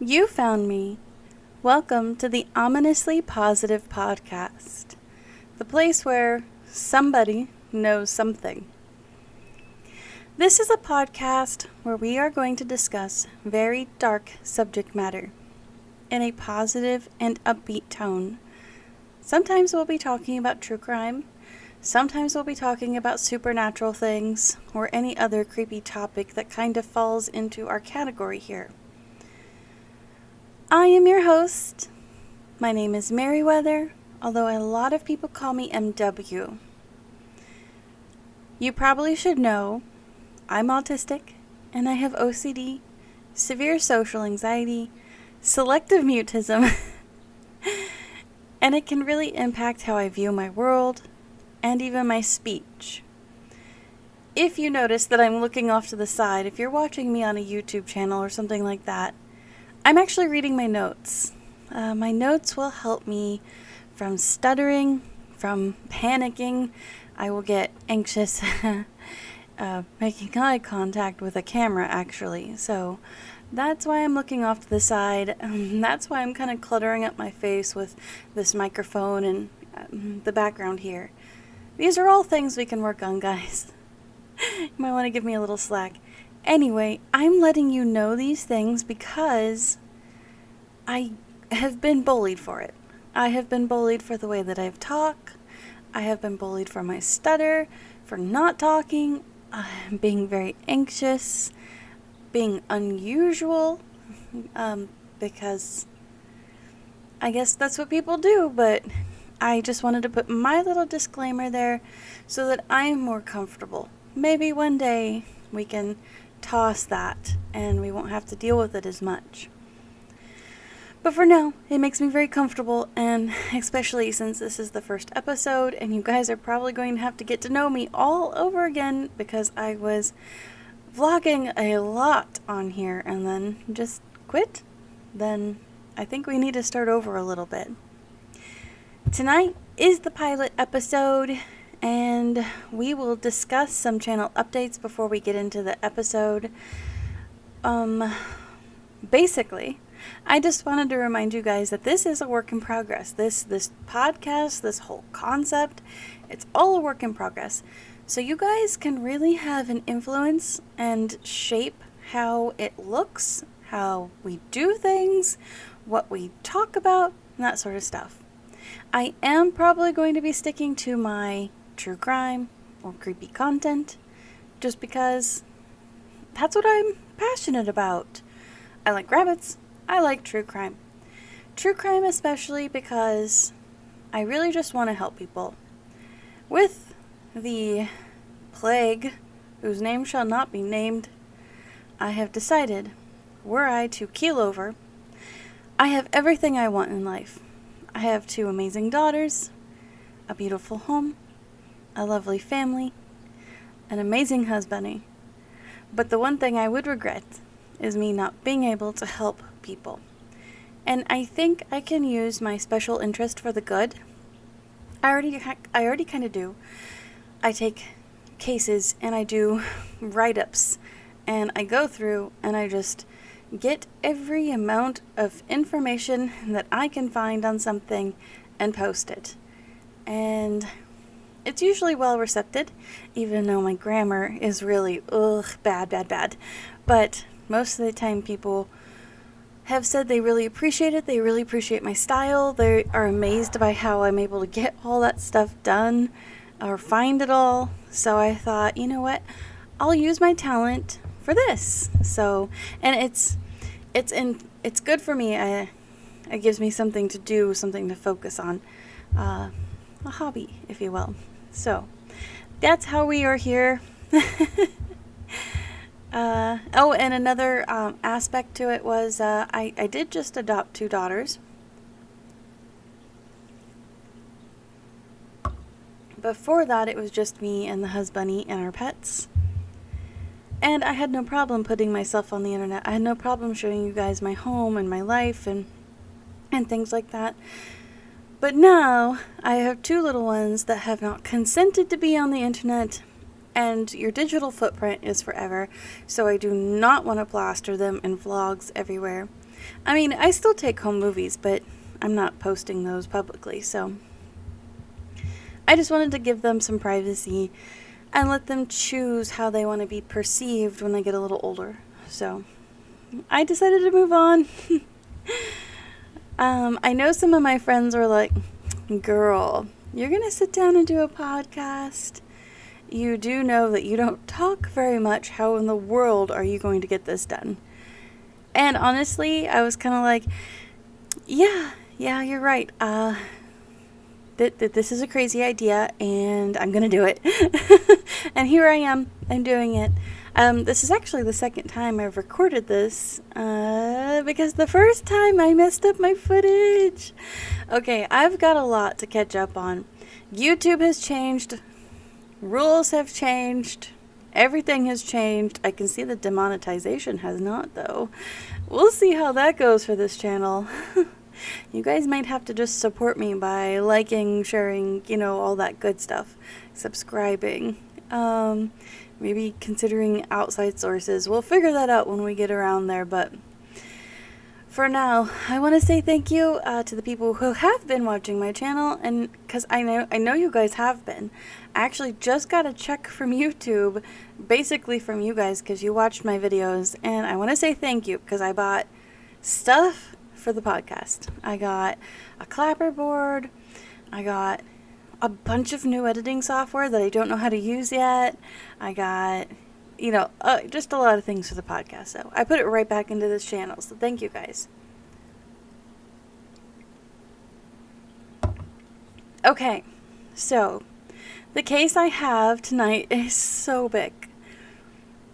You found me. Welcome to the Ominously Positive Podcast, the place where somebody knows something. This is a podcast where we are going to discuss very dark subject matter in a positive and upbeat tone. Sometimes we'll be talking about true crime. Sometimes we'll be talking about supernatural things or any other creepy topic that kind of falls into our category here. I am your host. My name is Meriwether, although a lot of people call me MW. You probably should know I'm autistic and I have OCD, severe social anxiety, selective mutism, and it can really impact how I view my world and even my speech. If you notice that I'm looking off to the side, if you're watching me on a YouTube channel or something like that, I'm actually reading my notes. My notes will help me from stuttering, from panicking. I will get anxious making eye contact with a camera, actually. So that's why I'm looking off to the side. That's why I'm kind of cluttering up my face with this microphone and the background here. These are all things we can work on, guys. You might want to give me a little slack. Anyway, I'm letting you know these things because I have been bullied for it. I have been bullied for the way that I talk. I have been bullied for my stutter, for not talking, being very anxious, being unusual, because I guess that's what people do, but I just wanted to put my little disclaimer there so that I'm more comfortable. Maybe one day we can toss that and we won't have to deal with it as much. But for now, it makes me very comfortable, and especially since this is the first episode and you guys are probably going to have to get to know me all over again because I was vlogging a lot on here and then just quit, then I think we need to start over a little bit. Tonight is the pilot episode, and we will discuss some channel updates before we get into the episode. Basically, I just wanted to remind you guys that this is a work in progress. This podcast, this whole concept, it's all a work in progress. So you guys can really have an influence and shape how it looks, how we do things, what we talk about, and that sort of stuff. I am probably going to be sticking to my true crime or creepy content just because that's what I'm passionate about. I like rabbits. I like true crime. True crime especially because I really just want to help people. With the plague, whose name shall not be named, I have decided, were I to keel over, I have everything I want in life. I have 2 amazing daughters, a beautiful home, a lovely family, an amazing husband. But the one thing I would regret is me not being able to help people. And I think I can use my special interest for the good. I already kind of do. I take cases and I do write-ups and I go through and I just get every amount of information that I can find on something and post it. And it's usually well received, even though my grammar is really bad. But most of the time people have said they really appreciate it. They really appreciate my style. They are amazed by how I'm able to get all that stuff done or find it all. So I thought, you know what? I'll use my talent for this. So, and it's good for me. It gives me something to do, something to focus on, a hobby, if you will. So that's how we are here. And another aspect to it was I did just adopt 2 daughters. Before that, it was just me and the husband and our pets. And I had no problem putting myself on the internet. I had no problem showing you guys my home and my life and things like that. But now, I have 2 little ones that have not consented to be on the internet, and your digital footprint is forever, so I do not want to plaster them in vlogs everywhere. I mean, I still take home movies, but I'm not posting those publicly, so I just wanted to give them some privacy and let them choose how they want to be perceived when they get a little older. So I decided to move on. I know some of my friends were like, girl, you're going to sit down and do a podcast? You do know that you don't talk very much. How in the world are you going to get this done? And honestly, I was kind of like, yeah, you're right. This is a crazy idea, and I'm going to do it. And here I am. I'm doing it. This is actually the second time I've recorded this, because the first time I messed up my footage. Okay, I've got a lot to catch up on. YouTube has changed. Rules have changed. Everything has changed. I can see the demonetization has not, though. We'll see how that goes for this channel. You guys might have to just support me by liking, sharing, all that good stuff. Subscribing. Maybe considering outside sources. We'll figure that out when we get around there, but for now, I want to say thank you to the people who have been watching my channel, and because I know you guys have been. I actually just got a check from YouTube, basically from you guys, because you watched my videos, and I want to say thank you because I bought stuff for the podcast. I got a clapperboard. I got a bunch of new editing software that I don't know how to use yet. I got just a lot of things for the podcast. So I put it right back into this channel. So thank you guys. Okay, so the case I have tonight is so big.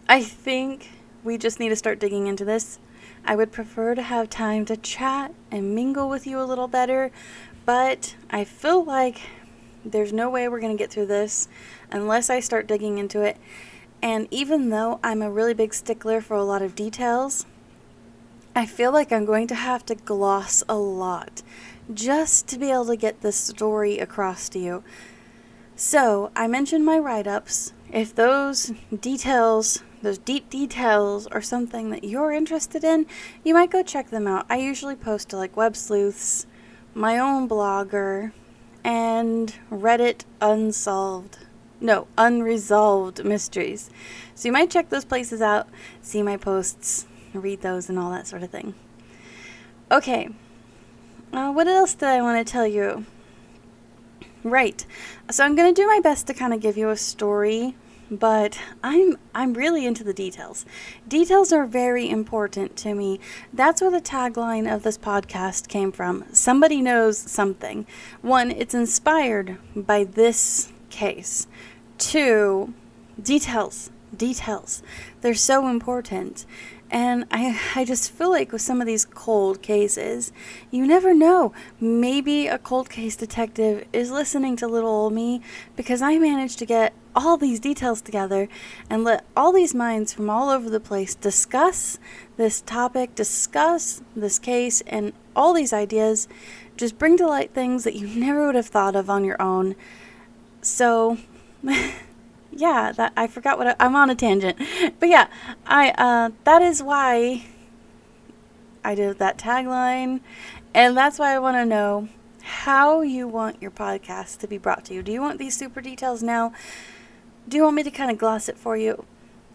I think we just need to start digging into this. I would prefer to have time to chat and mingle with you a little better, but I feel like there's no way we're going to get through this unless I start digging into it. And even though I'm a really big stickler for a lot of details, I feel like I'm going to have to gloss a lot just to be able to get this story across to you. So, I mentioned my write-ups. If those details, those deep details, are something that you're interested in, you might go check them out. I usually post to like Web Sleuths, my own blogger, and Reddit Unresolved Mysteries. So you might check those places out, see my posts, read those, and all that sort of thing. Okay, what else did I want to tell you? Right, so I'm going to do my best to kind of give you a story, but I'm really into the details. Details are very important to me. That's where the tagline of this podcast came from. Somebody knows something. One, it's inspired by this case. Two, details. They're so important. And I just feel like with some of these cold cases, you never know. Maybe a cold case detective is listening to little old me because I managed to get all these details together and let all these minds from all over the place discuss this topic, discuss this case, and all these ideas. Just bring to light things that you never would have thought of on your own. So, yeah, that I forgot what I'm on a tangent. But yeah, that is why I did that tagline, and that's why I want to know how you want your podcast to be brought to you. Do you want these super details now? Do you want me to kind of gloss it for you?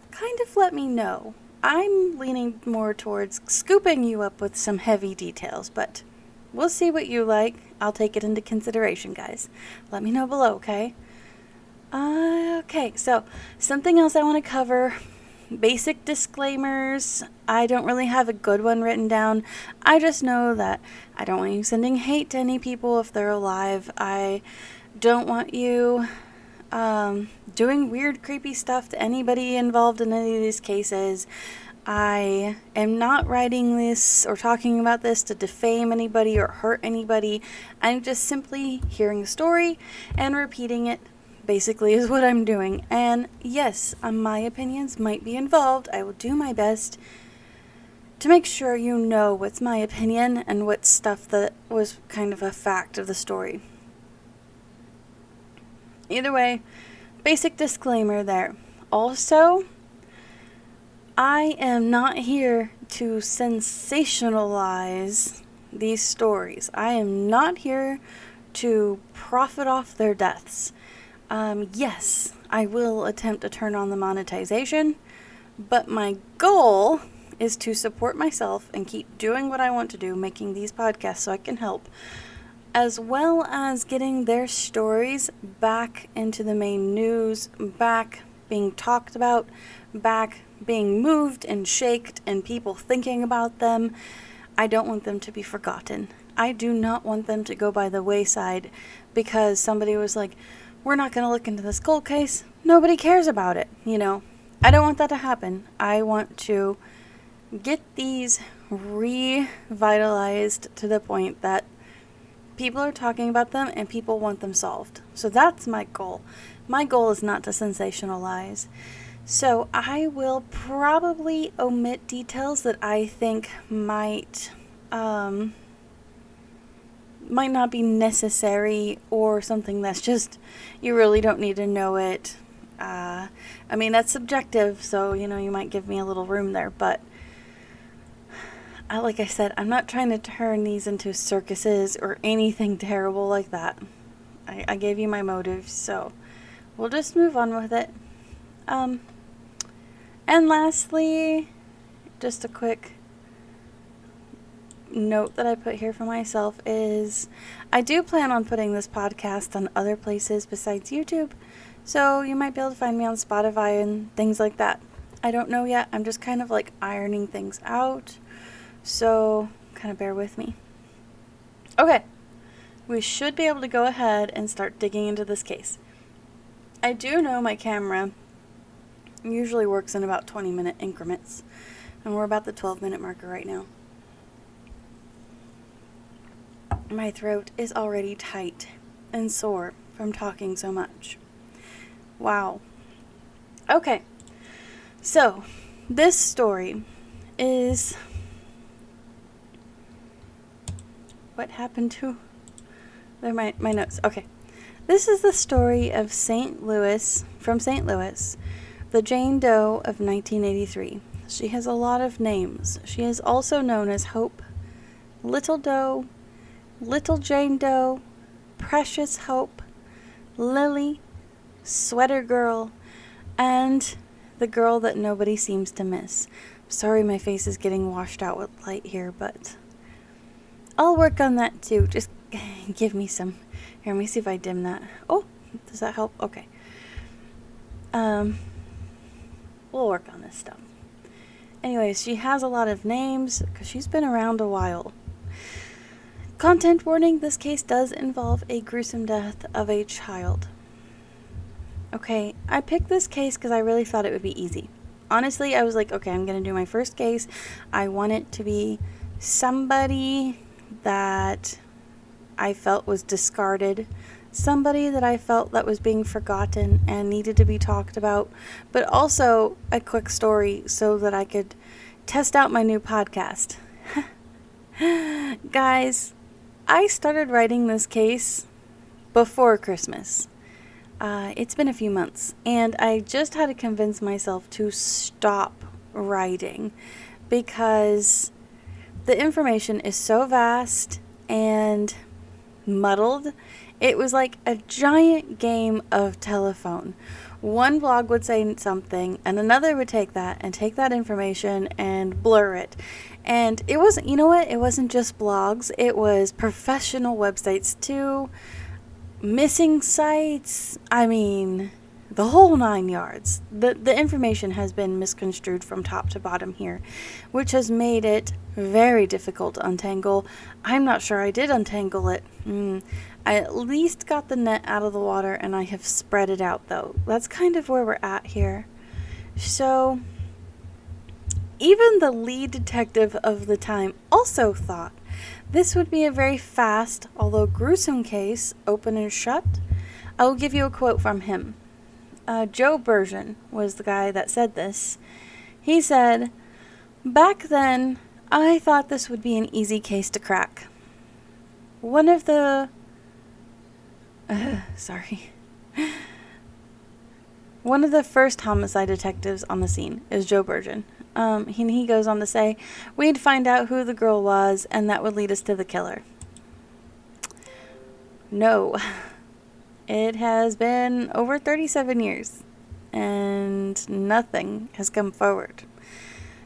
Kind of let me know. I'm leaning more towards scooping you up with some heavy details, but we'll see what you like. I'll take it into consideration, guys. Let me know below, okay? Okay, so something else I want to cover. Basic disclaimers. I don't really have a good one written down. I just know that I don't want you sending hate to any people if they're alive. I don't want you doing weird, creepy stuff to anybody involved in any of these cases. I am not writing this or talking about this to defame anybody or hurt anybody. I'm just simply hearing a story and repeating it, basically, is what I'm doing. And yes, my opinions might be involved. I will do my best to make sure you know what's my opinion and what's stuff that was kind of a fact of the story. Either way, basic disclaimer there. Also, I am not here to sensationalize these stories. I am not here to profit off their deaths. Yes, I will attempt to turn on the monetization, but my goal is to support myself and keep doing what I want to do, making these podcasts so I can help, as well as getting their stories back into the main news, back being talked about, back being moved and shaked and people thinking about them. I don't want them to be forgotten. I do not want them to go by the wayside because somebody was like, we're not going to look into this cold case. Nobody cares about it, you know. I don't want that to happen. I want to get these revitalized to the point that people are talking about them and people want them solved. So that's my goal. My goal is not to sensationalize. So I will probably omit details that I think might not be necessary, or something that's just, you really don't need to know it. I mean, that's subjective, so, you know, you might give me a little room there, but like I said, I'm not trying to turn these into circuses or anything terrible like that. I gave you my motives, so we'll just move on with it. And lastly, just a quick note that I put here for myself is I do plan on putting this podcast on other places besides YouTube, so you might be able to find me on Spotify and things like that. I don't know yet. I'm just kind of like ironing things out, so kind of bear with me. Okay, we should be able to go ahead and start digging into this case. I do know my camera usually works in about 20-minute increments, and we're about the 12-minute marker right now. My throat is already tight and sore from talking so much. Wow. Okay, so this story is... What happened to... They're my notes. Okay. This is the story of St. Louis, from St. Louis, the Jane Doe of 1983. She has a lot of names. She is also known as Hope, Little Doe, Little Jane Doe, Precious Hope, Lily, Sweater Girl, and the girl that nobody seems to miss. Sorry, my face is getting washed out with light here, but I'll work on that too. Just give me some. Here, let me see if I dim that. Oh, does that help? Okay. We'll work on this stuff. Anyways, she has a lot of names because she's been around a while. Content warning, this case does involve a gruesome death of a child. Okay, I picked this case because I really thought it would be easy. Honestly, I was like, okay, I'm going to do my first case. I want it to be somebody that I felt was discarded, somebody that I felt that was being forgotten and needed to be talked about, but also a quick story so that I could test out my new podcast. Guys, I started writing this case before Christmas. It's been a few months, and I just had to convince myself to stop writing because the information is so vast and muddled. It was like a giant game of telephone. One blog would say something, and another would take that and take that information and blur it. And it wasn't, you know what? It wasn't just blogs. It was professional websites too. Missing sites. I mean, the whole 9 yards. The information has been misconstrued from top to bottom here, which has made it very difficult to untangle. I'm not sure I did untangle it. I at least got the net out of the water, and I have spread it out, though. That's kind of where we're at here. So, even the lead detective of the time also thought this would be a very fast, although gruesome case, open and shut. I will give you a quote from him. Joe Bergen was the guy that said this. He said, "Back then, I thought this would be an easy case to crack. One of the first homicide detectives on the scene is Joe Bergen. He goes on to say, we'd find out who the girl was, and that would lead us to the killer. No. It has been over 37 years, and nothing has come forward.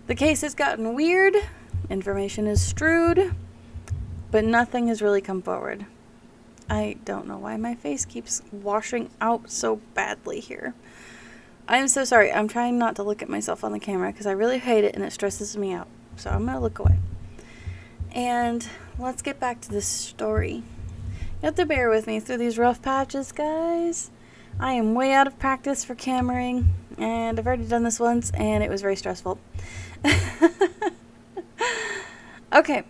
The case has gotten weird, information is strewed, but nothing has really come forward. I don't know why my face keeps washing out so badly here. I'm so sorry. I'm trying not to look at myself on the camera because I really hate it and it stresses me out. So I'm going to look away. And let's get back to this story. You have to bear with me through these rough patches, guys. I am way out of practice for cameraing, and I've already done this once, and it was very stressful. Okay.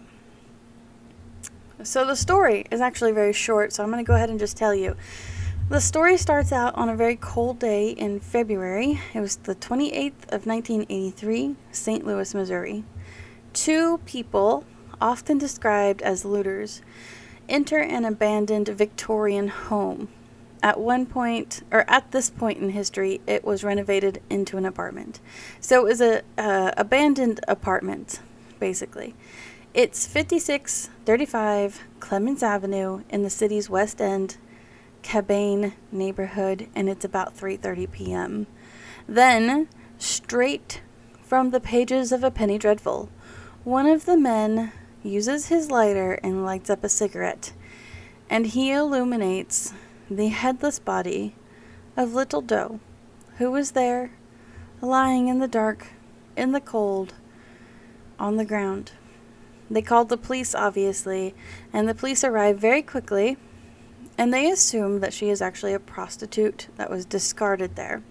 So the story is actually very short, so I'm going to go ahead and just tell you. The story starts out on a very cold day in February. It was the 28th of 1983, St. Louis, Missouri. Two people, often described as looters, enter an abandoned Victorian home. At this point in history, it was renovated into an apartment. So it was a abandoned apartment, basically. It's 5635 Clemens Avenue in the city's West End, Cabane neighborhood, and it's about 3:30 p.m. Then, straight from the pages of A Penny Dreadful, one of the men uses his lighter and lights up a cigarette, and he illuminates the headless body of Little Doe, who was there, lying in the dark, in the cold, on the ground. They called the police, obviously, and the police arrived very quickly, and they assume that she is actually a prostitute that was discarded there.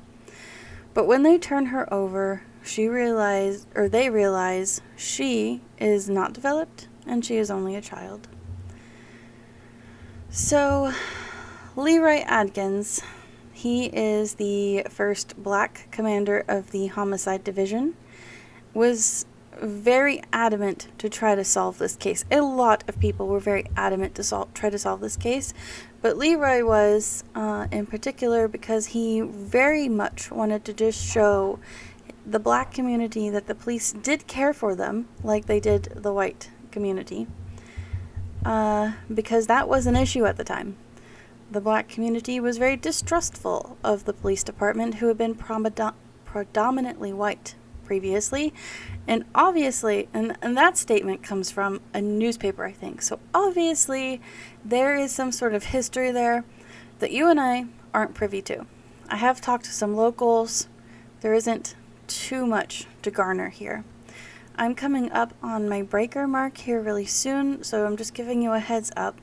But when they turn her over, they realize she is not developed and she is only a child. So, Leroy Adkins, he is the first black commander of the homicide division, was very adamant to try to solve this case. A lot of people were very adamant to try to solve this case, but Leroy was in particular because he very much wanted to just show the black community that the police did care for them like they did the white community, because that was an issue at the time. The black community was very distrustful of the police department, who had been predominantly white previously, and obviously, and that statement comes from a newspaper, I think, so obviously there is some sort of history there that you and I aren't privy to. I have talked to some locals. There isn't too much to garner here. I'm coming up on my breaker mark here really soon, so I'm just giving you a heads up.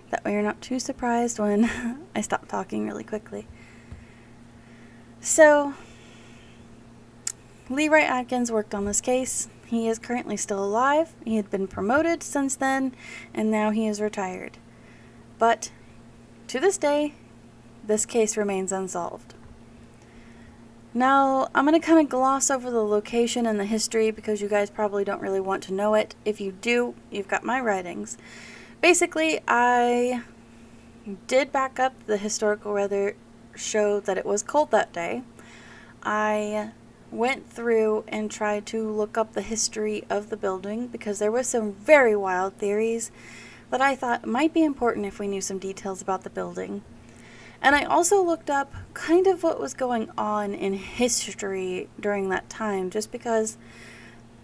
That way you're not too surprised when I stop talking really quickly. So, Leroy Adkins worked on this case. He is currently still alive. He had been promoted since then, and now he is retired. But, to this day, this case remains unsolved. Now, I'm going to kind of gloss over the location and the history because you guys probably don't really want to know it. If you do, you've got my writings. Basically, I did back up the historical weather show that it was cold that day. I went through and tried to look up the history of the building because there was some very wild theories that I thought might be important if we knew some details about the building. And I also looked up kind of what was going on in history during that time, just because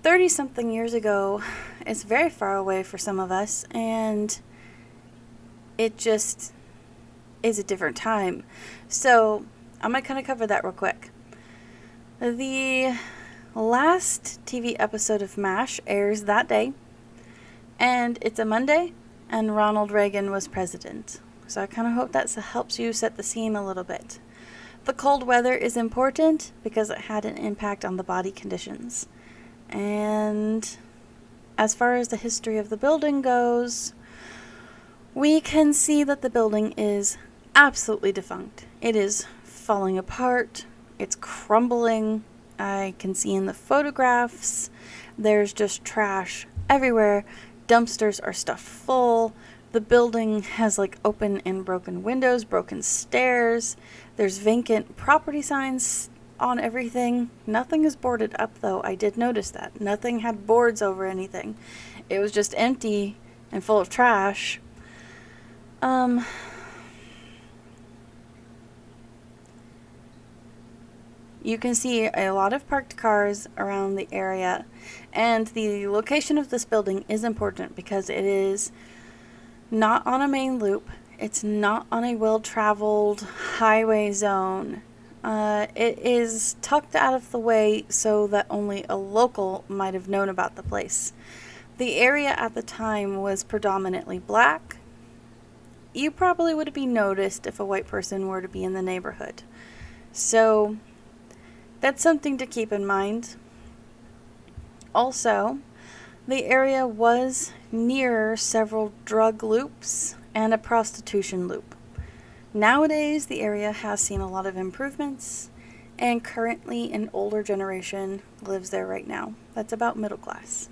30-something years ago is very far away for some of us, and it just is a different time. So I'm going to kind of cover that real quick. The last TV episode of MASH airs that day, and it's a Monday, and Ronald Reagan was president. So I kind of hope that helps you set the scene a little bit. The cold weather is important because it had an impact on the body conditions. And as far as the history of the building goes, we can see that the building is absolutely defunct. It is falling apart. It's crumbling. I can see in the photographs, there's just trash everywhere. Dumpsters are stuffed full. The building has like open and broken windows, broken stairs. There's vacant property signs on everything. Nothing is boarded up, though. I did notice that. Nothing had boards over anything. It was just empty and full of trash. You can see a lot of parked cars around the area, and the location of this building is important because it is not on a main loop. It's not on a well-traveled highway zone. It is tucked out of the way so that only a local might have known about the place. The area at the time was predominantly black. You probably would be noticed if a white person were to be in the neighborhood. So that's something to keep in mind. Also, the area was near several drug loops and a prostitution loop. Nowadays, the area has seen a lot of improvements, and currently an older generation lives there right now. That's about middle class.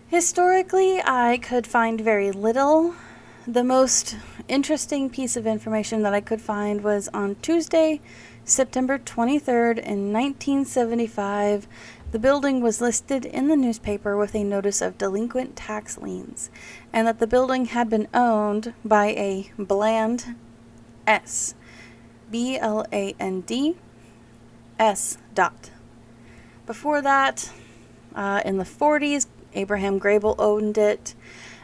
Historically, I could find very little. The most interesting piece of information that I could find was on Tuesday, September 23rd in 1975. The building was listed in the newspaper with a notice of delinquent tax liens, and that the building had been owned by a Bland S. B-L-A-N-D S. dot. Before that, in the 40s, Abraham Grable owned it.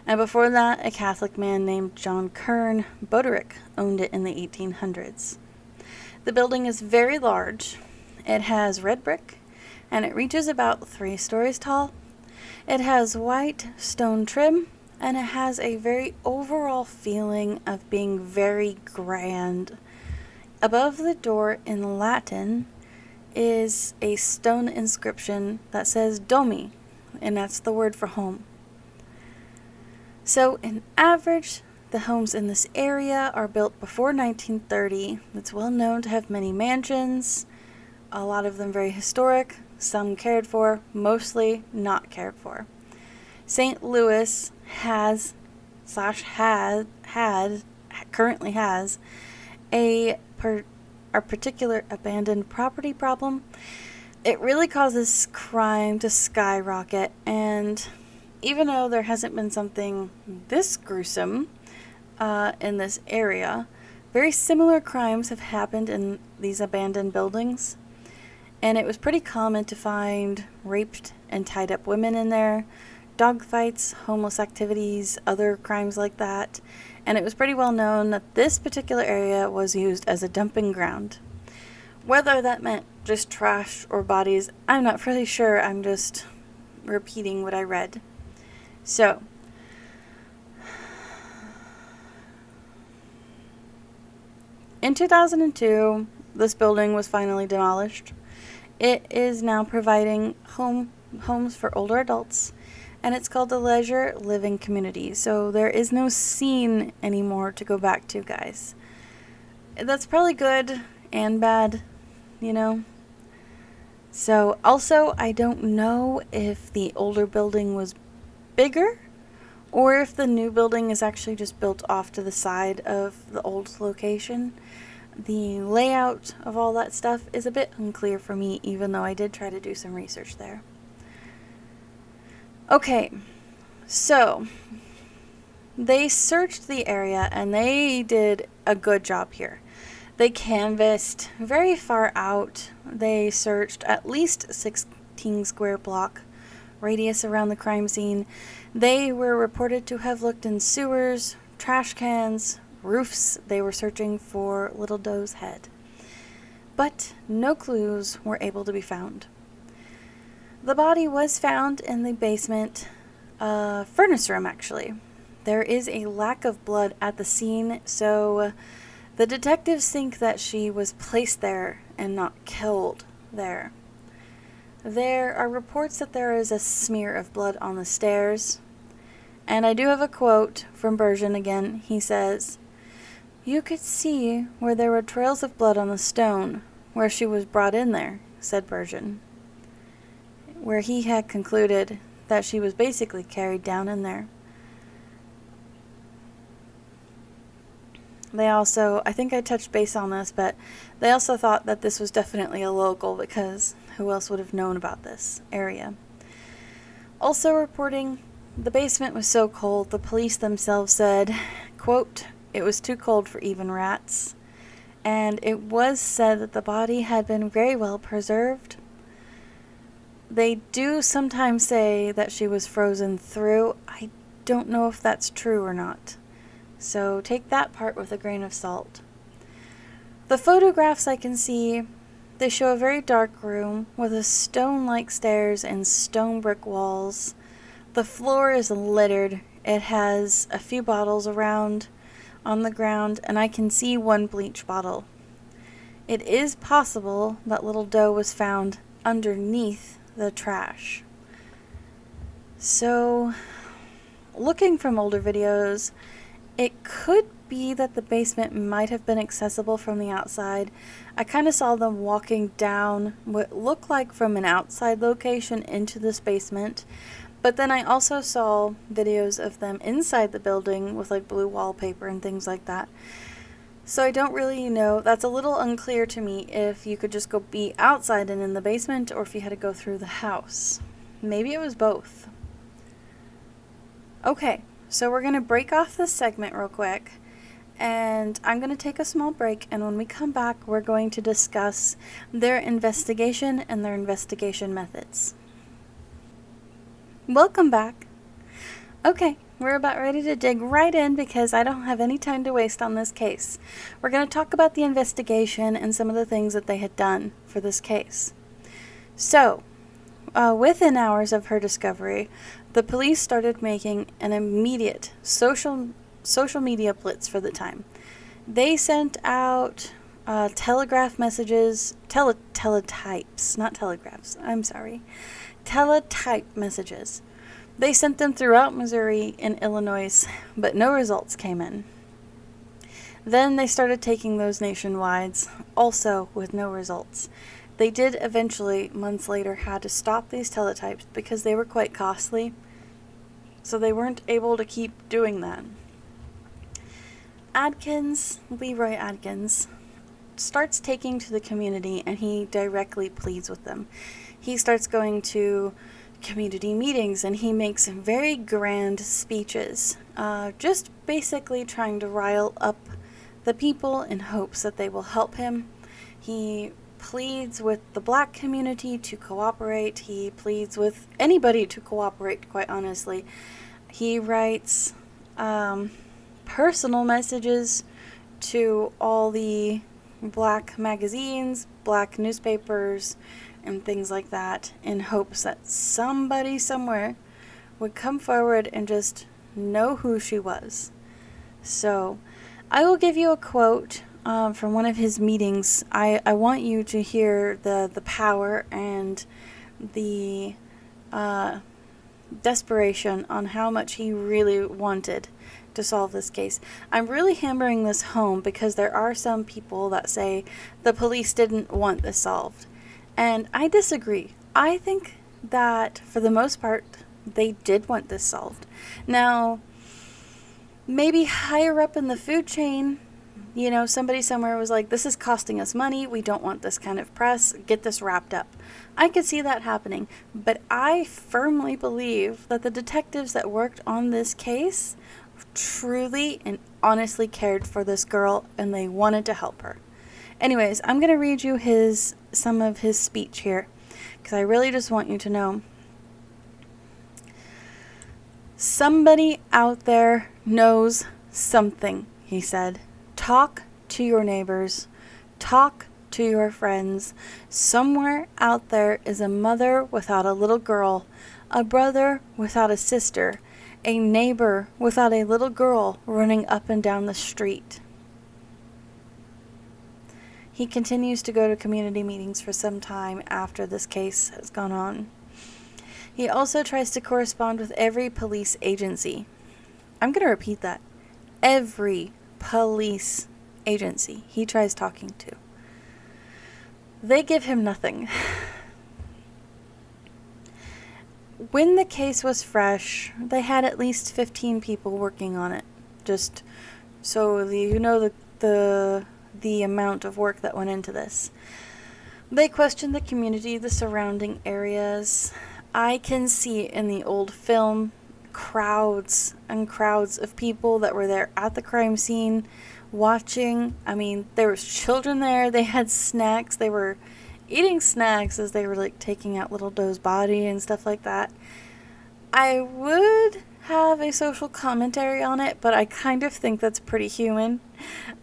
And before that, a Catholic man named John Kern Boderick owned it in the 1800s. The building is very large. It has red brick, and it reaches about 3 stories tall. It has white stone trim, and it has a very overall feeling of being very grand. Above the door in Latin is a stone inscription that says Domi, and that's the word for home. So, in average, the homes in this area are built before 1930. It's well known to have many mansions, a lot of them very historic, some cared for, mostly not cared for. St. Louis currently has a particular abandoned property problem. It really causes crime to skyrocket, and even though there hasn't been something this gruesome in this area, very similar crimes have happened in these abandoned buildings. And it was pretty common to find raped and tied up women in there, dog fights, homeless activities, other crimes like that. And it was pretty well known that this particular area was used as a dumping ground. Whether that meant just trash or bodies, I'm not really sure. I'm just repeating what I read. So, in 2002, this building was finally demolished. It is now providing homes for older adults, and it's called the Leisure Living Community. So there is no scene anymore to go back to, guys. That's probably good and bad, you know. So also, I don't know if the older building was bigger or if the new building is actually just built off to the side of the old location. The layout of all that stuff is a bit unclear for me, even though I did try to do some research there. Okay, so they searched the area and they did a good job here. They canvassed very far out. They searched at least 16 square block radius around the crime scene. They were reported to have looked in sewers, trash cans, roofs. They were searching for Little Doe's head. But no clues were able to be found. The body was found in the basement furnace room, actually. There is a lack of blood at the scene, so the detectives think that she was placed there and not killed there. There are reports that there is a smear of blood on the stairs. And I do have a quote from Bergen again. He says, "You could see where there were trails of blood on the stone where she was brought in there," said Bergen, where he had concluded that she was basically carried down in there. They also, I think I touched base on this, but they also thought that this was definitely a local because who else would have known about this area? Also reporting, the basement was so cold, the police themselves said, quote, "It was too cold for even rats." And it was said that the body had been very well preserved. They do sometimes say that she was frozen through. I don't know if that's true or not. So take that part with a grain of salt. The photographs I can see, they show a very dark room with a stone-like stairs and stone brick walls. The floor is littered. It has a few bottles around on the ground, and I can see one bleach bottle. It is possible that Little Doe was found underneath the trash. So, looking from older videos, it could be that the basement might have been accessible from the outside. I kind of saw them walking down what looked like from an outside location into this basement, but then I also saw videos of them inside the building with like blue wallpaper and things like that. So I don't really know. That's a little unclear to me if you could just go be outside and in the basement or if you had to go through the house. Maybe it was both. Okay, so we're going to break off this segment real quick, and I'm going to take a small break, and when we come back, we're going to discuss their investigation and their investigation methods. Welcome back. Okay, we're about ready to dig right in because I don't have any time to waste on this case. We're going to talk about the investigation and some of the things that they had done for this case. So, within hours of her discovery, the police started making an immediate social media blitz for the time. They sent out telegraph messages, teletypes, not telegraphs, I'm sorry, teletype messages. They sent them throughout Missouri and Illinois, but no results came in. Then they started taking those nationwides, also with no results. They did eventually, months later, had to stop these teletypes because they were quite costly, so they weren't able to keep doing that. Leroy Adkins, starts taking to the community and he directly pleads with them. He starts going to community meetings and he makes very grand speeches, just basically trying to rile up the people in hopes that they will help him. He pleads with the black community to cooperate. He pleads with anybody to cooperate, quite honestly. He writes personal messages to all the black magazines, black newspapers, and things like that in hopes that somebody somewhere would come forward and just know who she was. So I will give you a quote from one of his meetings. I want you to hear the power and the desperation on how much he really wanted to solve this case. I'm really hammering this home because there are some people that say the police didn't want this solved. And I disagree. I think that for the most part, they did want this solved. Now, maybe higher up in the food chain, somebody somewhere was like, this is costing us money. We don't want this kind of press. Get this wrapped up. I could see that happening. But I firmly believe that the detectives that worked on this case truly and honestly cared for this girl and they wanted to help her. Anyways, I'm going to read you some of his speech here because I really just want you to know. Somebody out there knows something, he said. Talk to your neighbors. Talk to your friends. Somewhere out there is a mother without a little girl, a brother without a sister, a neighbor without a little girl running up and down the street. He continues to go to community meetings for some time after this case has gone on. He also tries to correspond with every police agency. I'm going to repeat that. Every police agency he tries talking to. They give him nothing. When the case was fresh, they had at least 15 people working on it. Just so the the amount of work that went into this. They questioned the community, the surrounding areas. I can see in the old film crowds and crowds of people that were there at the crime scene watching. I mean, there was children there. They had snacks. They were eating snacks as they were like taking out Little Doe's body and stuff like that. I would have a social commentary on it, but I kind of think that's pretty human.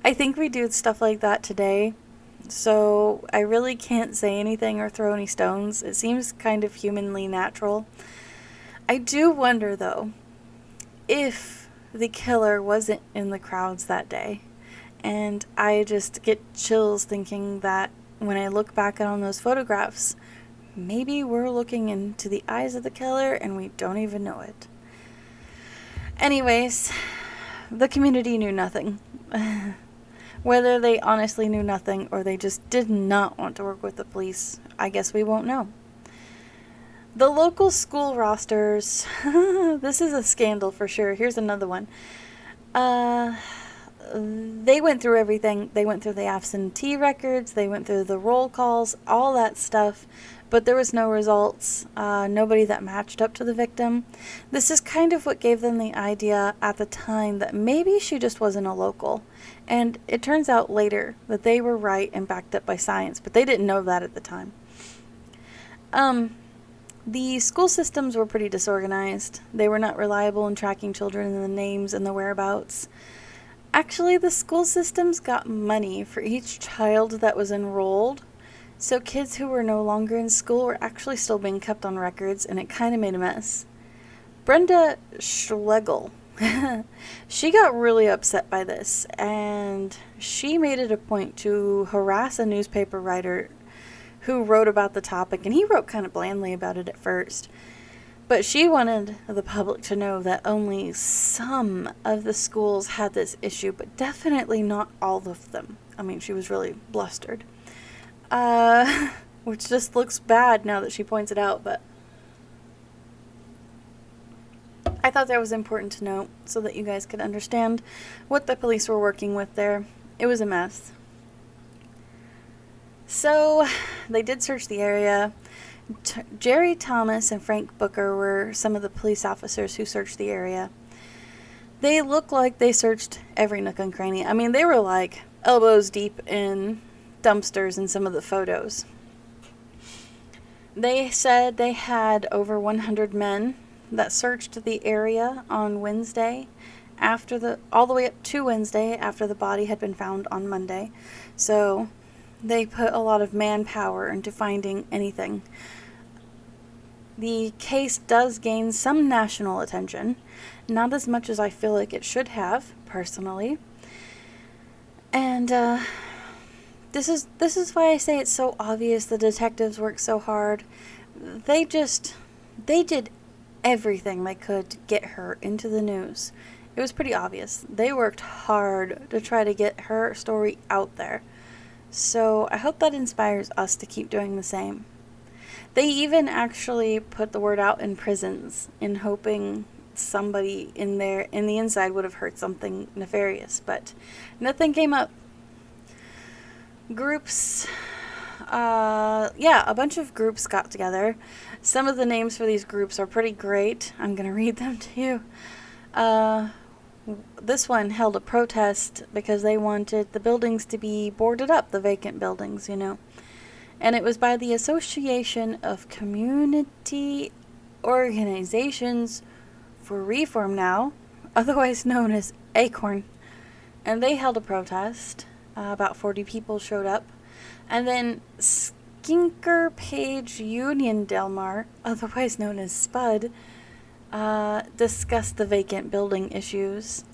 I think we do stuff like that today, so I really can't say anything or throw any stones. It seems kind of humanly natural. I do wonder, though, if the killer wasn't in the crowds that day. And I just get chills thinking that when I look back on those photographs, maybe we're looking into the eyes of the killer and we don't even know it. Anyways, the community knew nothing. Whether they honestly knew nothing or they just did not want to work with the police, I guess we won't know. The local school rosters, this is a scandal for sure. Here's another one. They went through everything. They went through the absentee records, they went through the roll calls, all that stuff, but there was no results, nobody that matched up to the victim. This is kind of what gave them the idea at the time that maybe she just wasn't a local. And it turns out later that they were right and backed up by science, but they didn't know that at the time. The school systems were pretty disorganized. They were not reliable in tracking children and the names and the whereabouts. Actually, the school systems got money for each child that was enrolled, so kids who were no longer in school were actually still being kept on records, and it kind of made a mess. Brenda Schlegel, she got really upset by this, and she made it a point to harass a newspaper writer who wrote about the topic, and he wrote kind of blandly about it at first. But she wanted the public to know that only some of the schools had this issue, but definitely not all of them. I mean, she was really blustered. Which just looks bad now that she points it out, but I thought that was important to note so that you guys could understand what the police were working with there. It was a mess. So, they did search the area. Jerry Thomas and Frank Booker were some of the police officers who searched the area. They looked like they searched every nook and cranny. I mean, they were like elbows deep in dumpsters in some of the photos. They said they had over 100 men that searched the area on Wednesday, all the way up to Wednesday after the body had been found on Monday. So they put a lot of manpower into finding anything. The case does gain some national attention, not as much as I feel like it should have, personally. And this is why I say it's so obvious the detectives work so hard. They did everything they could to get her into the news. It was pretty obvious. They worked hard to try to get her story out there. So I hope that inspires us to keep doing the same. They even actually put the word out in prisons in hoping somebody in the inside would have heard something nefarious, but nothing came up. Groups, a bunch of groups got together. Some of the names for these groups are pretty great. I'm going to read them to you. This one held a protest because they wanted the buildings to be boarded up, the vacant buildings, you know. And it was by the Association of Community Organizations for Reform Now, otherwise known as ACORN. And they held a protest. About 40 people showed up. And then Skinker Page Union Delmar, otherwise known as SPUD, discussed the vacant building issues.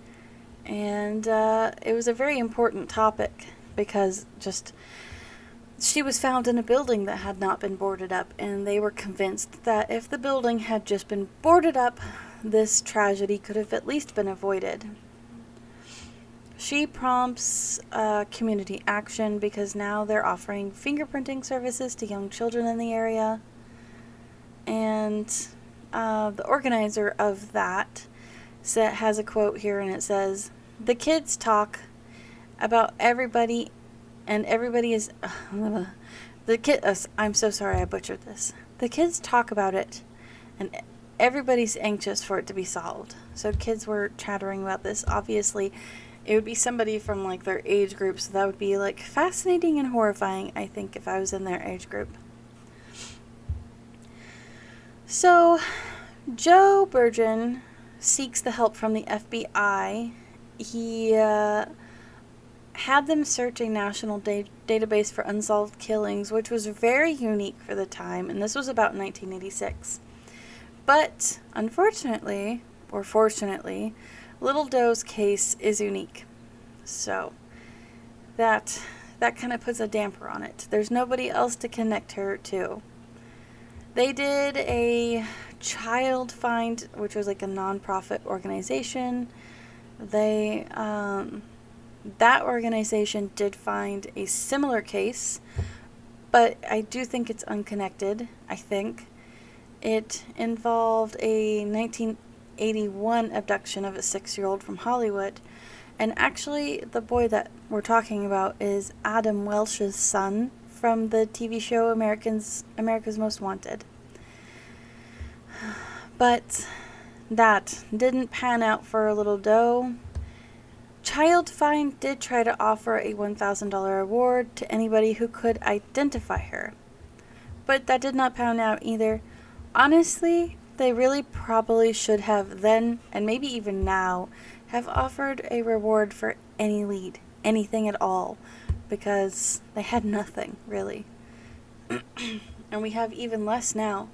And it was a very important topic because she was found in a building that had not been boarded up, and they were convinced that if the building had just been boarded up, this tragedy could have at least been avoided. She prompts community action because now they're offering fingerprinting services to young children in the area. And the organizer of that has a quote here, and it says, "The kids talk about everybody, and everybody is the kid. I'm so sorry I butchered this. The kids talk about it, and everybody's anxious for it to be solved. So kids were chattering about this. Obviously, it would be somebody from like their age group, so that would be like fascinating and horrifying, I think, if I was in their age group. So Joe Burgin seeks the help from the FBI. He had them search a national database for unsolved killings, which was very unique for the time, and this was about 1986. But unfortunately, or fortunately, Little Doe's case is unique. So that kind of puts a damper on it. There's nobody else to connect her to. They did a child find, which was like a non-profit organization. They that organization did find a similar case, but I do think it's unconnected. I think it involved a 1981 abduction of a 6-year-old from Hollywood. And actually, the boy that we're talking about is Adam Welsh's son from the TV show America's Most Wanted. But that didn't pan out for Little Doe. Child Find did try to offer a $1,000 award to anybody who could identify her, but that did not pan out either. Honestly, they really probably should have then, and maybe even now, have offered a reward for any lead, anything at all, because they had nothing, really. And we have even less now.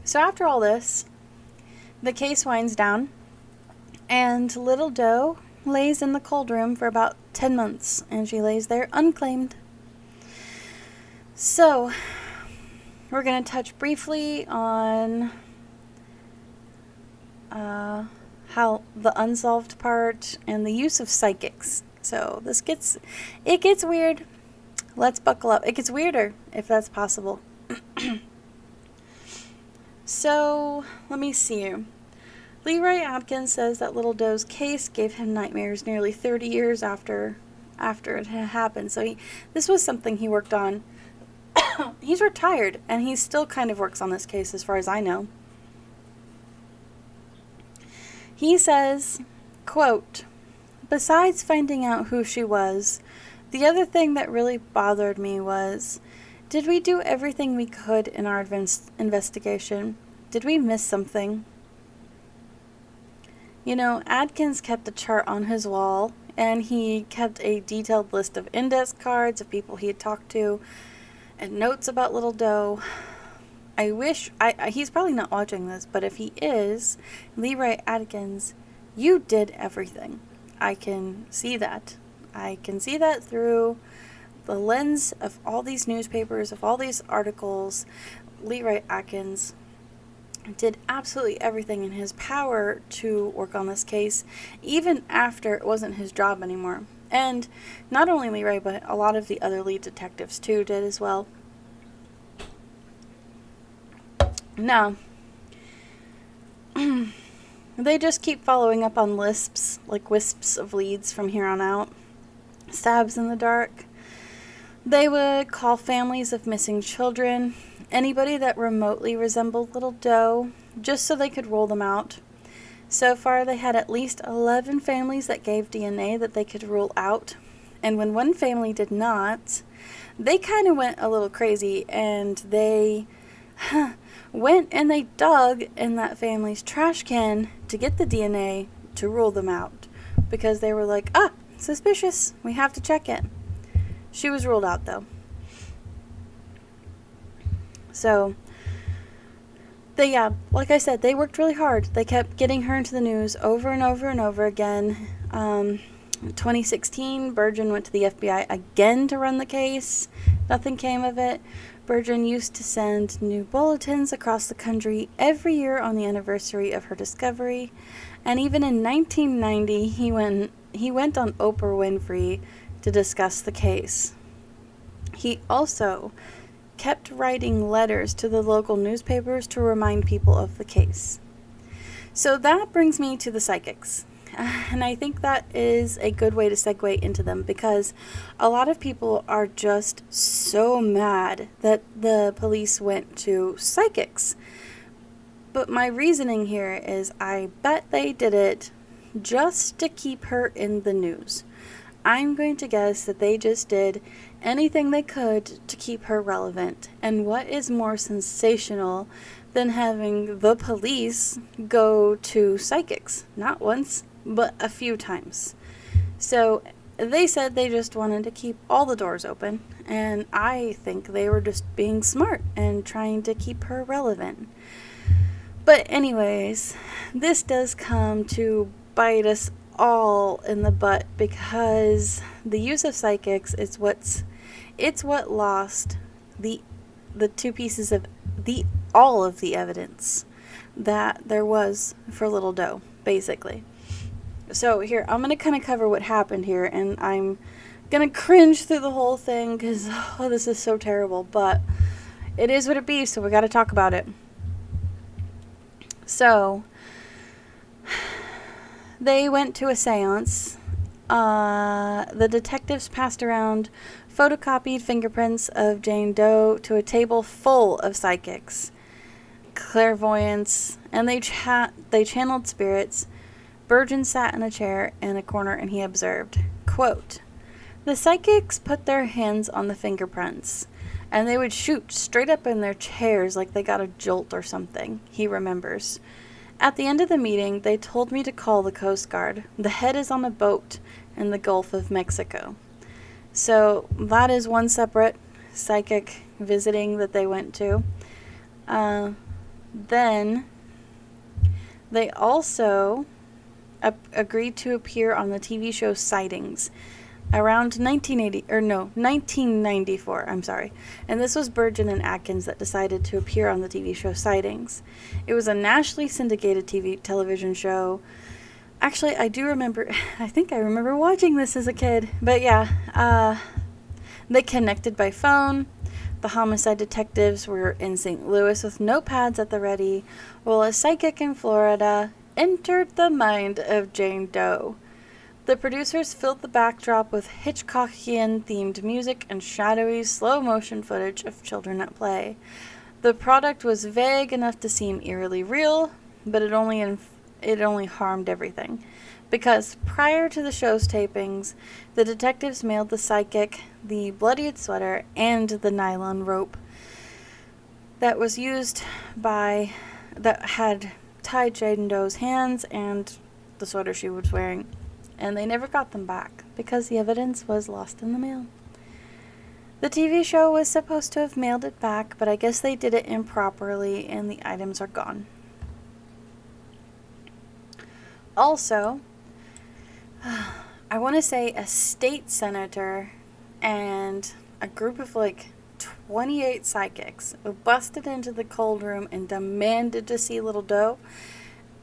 So after all this, the case winds down, and Little Doe lays in the cold room for about 10 months, and she lays there unclaimed. So, we're going to touch briefly on how the unsolved part and the use of psychics. So, it gets weird. Let's buckle up. It gets weirder, if that's possible. So, let me see. Leroy Adkins says that Little Doe's case gave him nightmares nearly 30 years after it had happened. So this was something he worked on. He's retired, and he still kind of works on this case as far as I know. He says, quote, "Besides finding out who she was, the other thing that really bothered me was, did we do everything we could in our investigation? Did we miss something?" You know, Adkins kept a chart on his wall, and he kept a detailed list of index cards of people he had talked to, and notes about Little Doe. I wish, he's probably not watching this, but if he is, Leroy Adkins, you did everything. I can see that. I can see that through the lens of all these newspapers, of all these articles. Leroy Adkins did absolutely everything in his power to work on this case, even after it wasn't his job anymore. And not only Leroy, but a lot of the other lead detectives too did as well. Now, they just keep following up on wisps of leads from here on out. Stabs in the dark. They would call families of missing children, anybody that remotely resembled Little Doe, just so they could rule them out. So far, they had at least 11 families that gave DNA that they could rule out. And when one family did not, they kind of went a little crazy, and they went and they dug in that family's trash can to get the DNA to rule them out. Because they were like, suspicious, we have to check it. She was ruled out, though. So, like I said, they worked really hard. They kept getting her into the news over and over and over again. In 2016, Burgin went to the FBI again to run the case. Nothing came of it. Burgin used to send new bulletins across the country every year on the anniversary of her discovery. And even in 1990, he went on Oprah Winfrey to discuss the case. He also kept writing letters to the local newspapers to remind people of the case. So that brings me to the psychics. And I think that is a good way to segue into them, because a lot of people are just so mad that the police went to psychics. But my reasoning here is I bet they did it just to keep her in the news. I'm going to guess that they just did anything they could to keep her relevant. And what is more sensational than having the police go to psychics? Not once, but a few times. So they said they just wanted to keep all the doors open, and I think they were just being smart and trying to keep her relevant. But anyways, this does come to bite us all in the butt, because the use of psychics is what lost the two pieces of all of the evidence that there was for Little Doe, basically. So here, I'm going to kind of cover what happened here, and I'm going to cringe through the whole thing because, this is so terrible, but it is what it be, so we got to talk about it. So they went to a seance. The detectives passed around photocopied fingerprints of Jane Doe to a table full of psychics, clairvoyants, and they channeled spirits. Burgeon sat in a chair in a corner, and he observed, quote, "The psychics put their hands on the fingerprints, and they would shoot straight up in their chairs like they got a jolt or something," he remembers. "At the end of the meeting, they told me to call the Coast Guard. The head is on a boat in the Gulf of Mexico." So that is one separate psychic visiting that they went to. Then they also agreed to appear on the TV show Sightings around 1994, I'm sorry. And this was Burgeon and Atkins that decided to appear on the TV show Sightings. It was a nationally syndicated television show. Actually, I think I remember watching this as a kid. But yeah, they connected by phone. The homicide detectives were in St. Louis with notepads at the ready, while a psychic in Florida entered the mind of Jane Doe. The producers filled the backdrop with Hitchcockian-themed music and shadowy, slow-motion footage of children at play. The product was vague enough to seem eerily real, but it only harmed everything. Because prior to the show's tapings, the detectives mailed the psychic the bloodied sweater and the nylon rope that had tied Jane Doe's hands and the sweater she was wearing. And they never got them back because the evidence was lost in the mail. The TV show was supposed to have mailed it back, but I guess they did it improperly and the items are gone. Also, I want to say a state senator and a group of 28 psychics busted into the cold room and demanded to see Little Doe,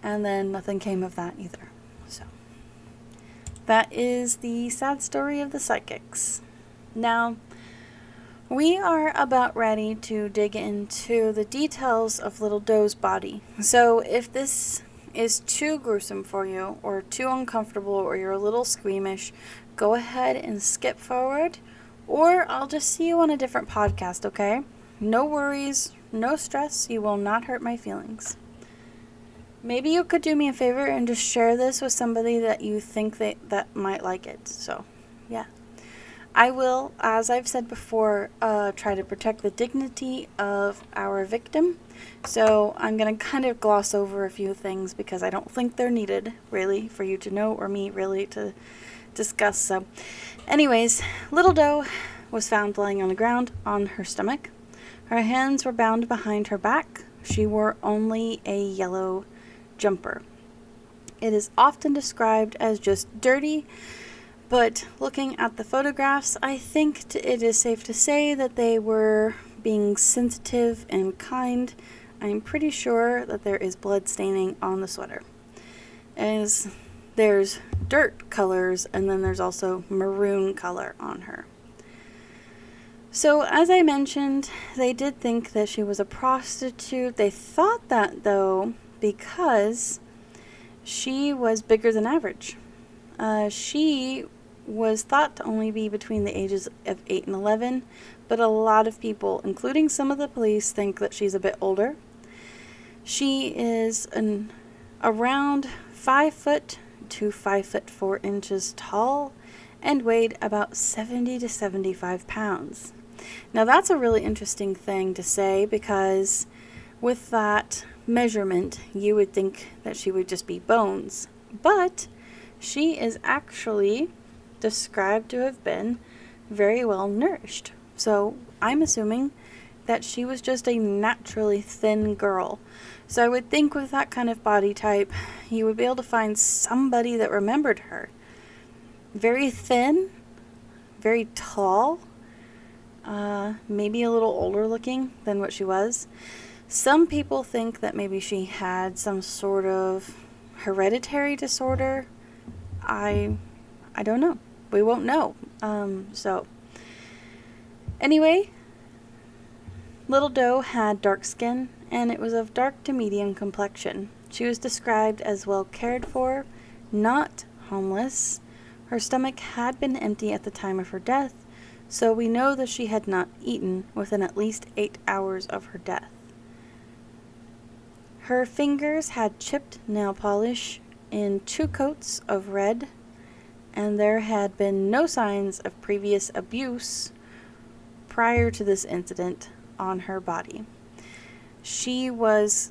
and then nothing came of that either. So that is the sad story of the psychics. Now, we are about ready to dig into the details of Little Doe's body. So if this is too gruesome for you, or too uncomfortable, or you're a little squeamish, go ahead and skip forward, or I'll just see you on a different podcast, okay? No worries, no stress, you will not hurt my feelings. Maybe you could do me a favor and just share this with somebody that you think that might like it. So, yeah. I will, as I've said before, try to protect the dignity of our victim. So I'm going to kind of gloss over a few things because I don't think they're needed, really, for you to know or me, really, to discuss. So anyways, Little Doe was found lying on the ground on her stomach. Her hands were bound behind her back. She wore only a yellow jumper. It is often described as just dirty, but looking at the photographs, I think it is safe to say that they were being sensitive and kind. I'm pretty sure that there is blood staining on the sweater. As there's dirt colors, and then there's also maroon color on her. So, as I mentioned, they did think that she was a prostitute. They thought that, though, because she was bigger than average. She was thought to only be between the ages of 8 and 11, but a lot of people, including some of the police, think that she's a bit older. She is around 5 foot to 5 foot 4 inches tall and weighed about 70 to 75 pounds. Now that's a really interesting thing to say, because with that measurement you would think that she would just be bones, but she is actually described to have been very well nourished. So I'm assuming that she was just a naturally thin girl. So I would think with that kind of body type, you would be able to find somebody that remembered her. Very thin, very tall, maybe a little older looking than what she was. Some people think that maybe she had some sort of hereditary disorder. I don't know. We won't know. So anyway, Little Doe had dark skin, and it was of dark to medium complexion. She was described as well cared for, not homeless. Her stomach had been empty at the time of her death, so we know that she had not eaten within at least 8 hours of her death. Her fingers had chipped nail polish in 2 coats of red, and there had been no signs of previous abuse prior to this incident on her body. She is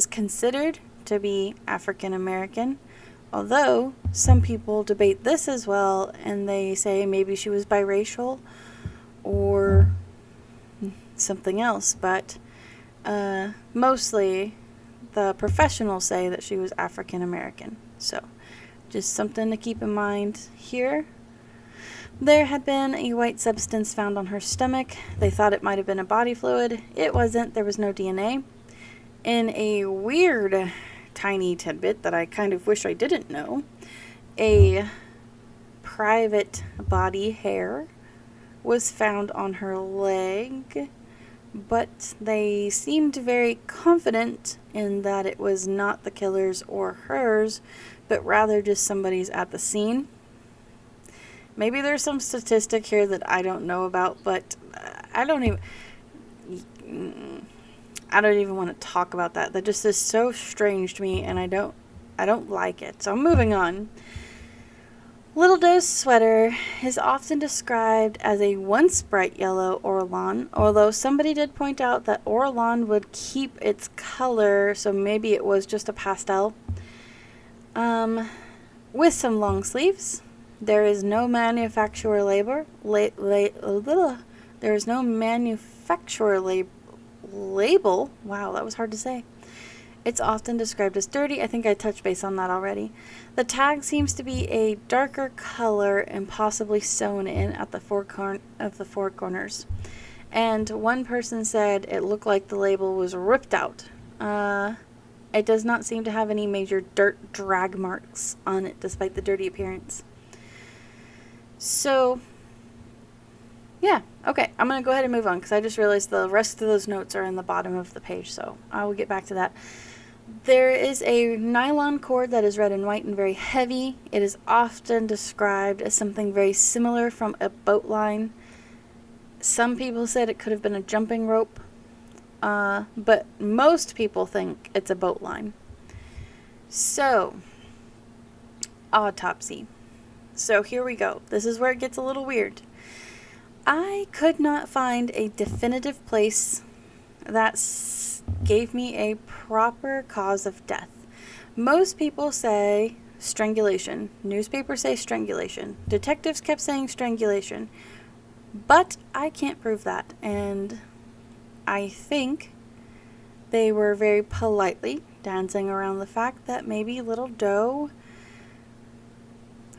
considered to be African American, although some people debate this as well, and they say maybe she was biracial or something else, but mostly the professionals say that she was African American. So just something to keep in mind here. There had been a white substance found on her stomach. They thought it might have been a body fluid. It wasn't. There was no DNA. In a weird tiny tidbit that I kind of wish I didn't know, a private body hair was found on her leg, but they seemed very confident in that it was not the killer's or hers, but rather just somebody's at the scene. Maybe there's some statistic here that I don't know about, but I don't even want to talk about that. That just is so strange to me, and I don't like it. So I'm moving on. Little Doe's sweater is often described as a once bright yellow Orlan, although somebody did point out that Orlan would keep its color, so maybe it was just a pastel. With some long sleeves. There is no manufacturer label. There is no manufacturer label. Wow, that was hard to say. It's often described as dirty. I think I touched base on that already. The tag seems to be a darker color and possibly sewn in at the four corners. And one person said it looked like the label was ripped out. It does not seem to have any major dirt drag marks on it, despite the dirty appearance. So, yeah, okay, I'm going to go ahead and move on, because I just realized the rest of those notes are in the bottom of the page, so I will get back to that. There is a nylon cord that is red and white and very heavy. It is often described as something very similar from a boat line. Some people said it could have been a jumping rope, but most people think it's a boat line. So, autopsy. So here we go. This is where it gets a little weird. I could not find a definitive place that gave me a proper cause of death. Most people say strangulation. Newspapers say strangulation. Detectives kept saying strangulation. But I can't prove that. And I think they were very politely dancing around the fact that maybe Little Doe,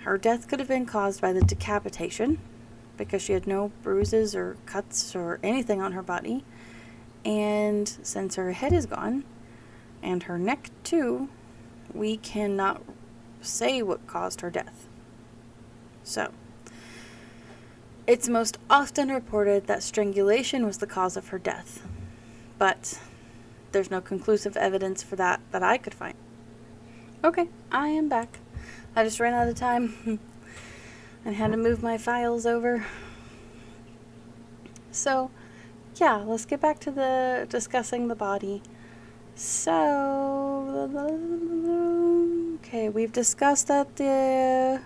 her death could have been caused by the decapitation, because she had no bruises or cuts or anything on her body. And since her head is gone, and her neck too, we cannot say what caused her death. So, it's most often reported that strangulation was the cause of her death, but there's no conclusive evidence for that I could find. Okay, I am back. I just ran out of time and had to move my files over. So, yeah, let's get back to the discussing the body. So, okay, we've discussed that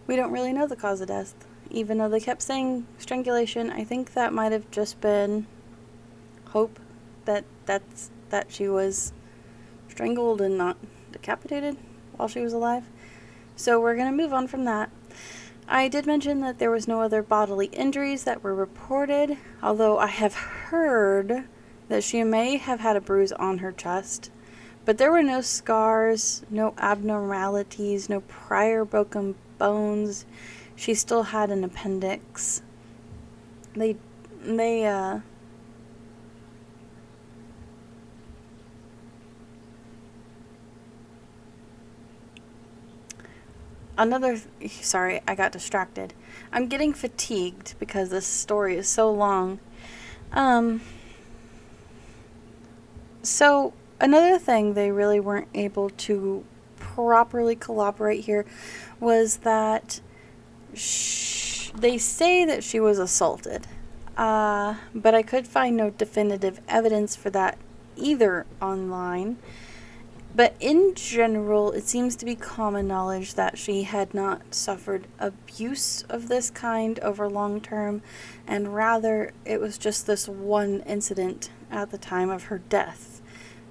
we don't really know the cause of death. Even though they kept saying strangulation, I think that might have just been hope that she was strangled and not decapitated while she was alive. So we're going to move on from that. I did mention that there was no other bodily injuries that were reported, although I have heard that she may have had a bruise on her chest. But there were no scars, no abnormalities, no prior broken bones. She still had an appendix. Sorry, I got distracted. I'm getting fatigued because this story is so long. So another thing they really weren't able to properly corroborate here was that they say that she was assaulted. But I could find no definitive evidence for that either online. But in general, it seems to be common knowledge that she had not suffered abuse of this kind over long term, and rather it was just this one incident at the time of her death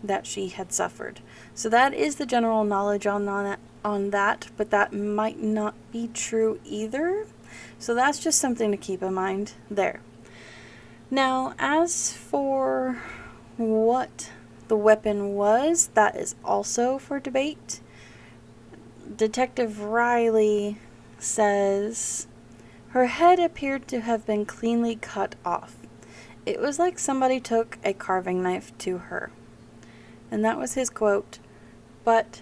that she had suffered. So that is the general knowledge on that, but that might not be true either. So that's just something to keep in mind there. Now, as for what the weapon was, that is also for debate. Detective Riley says her head appeared to have been cleanly cut off. It was like somebody took a carving knife to her. And that was his quote. But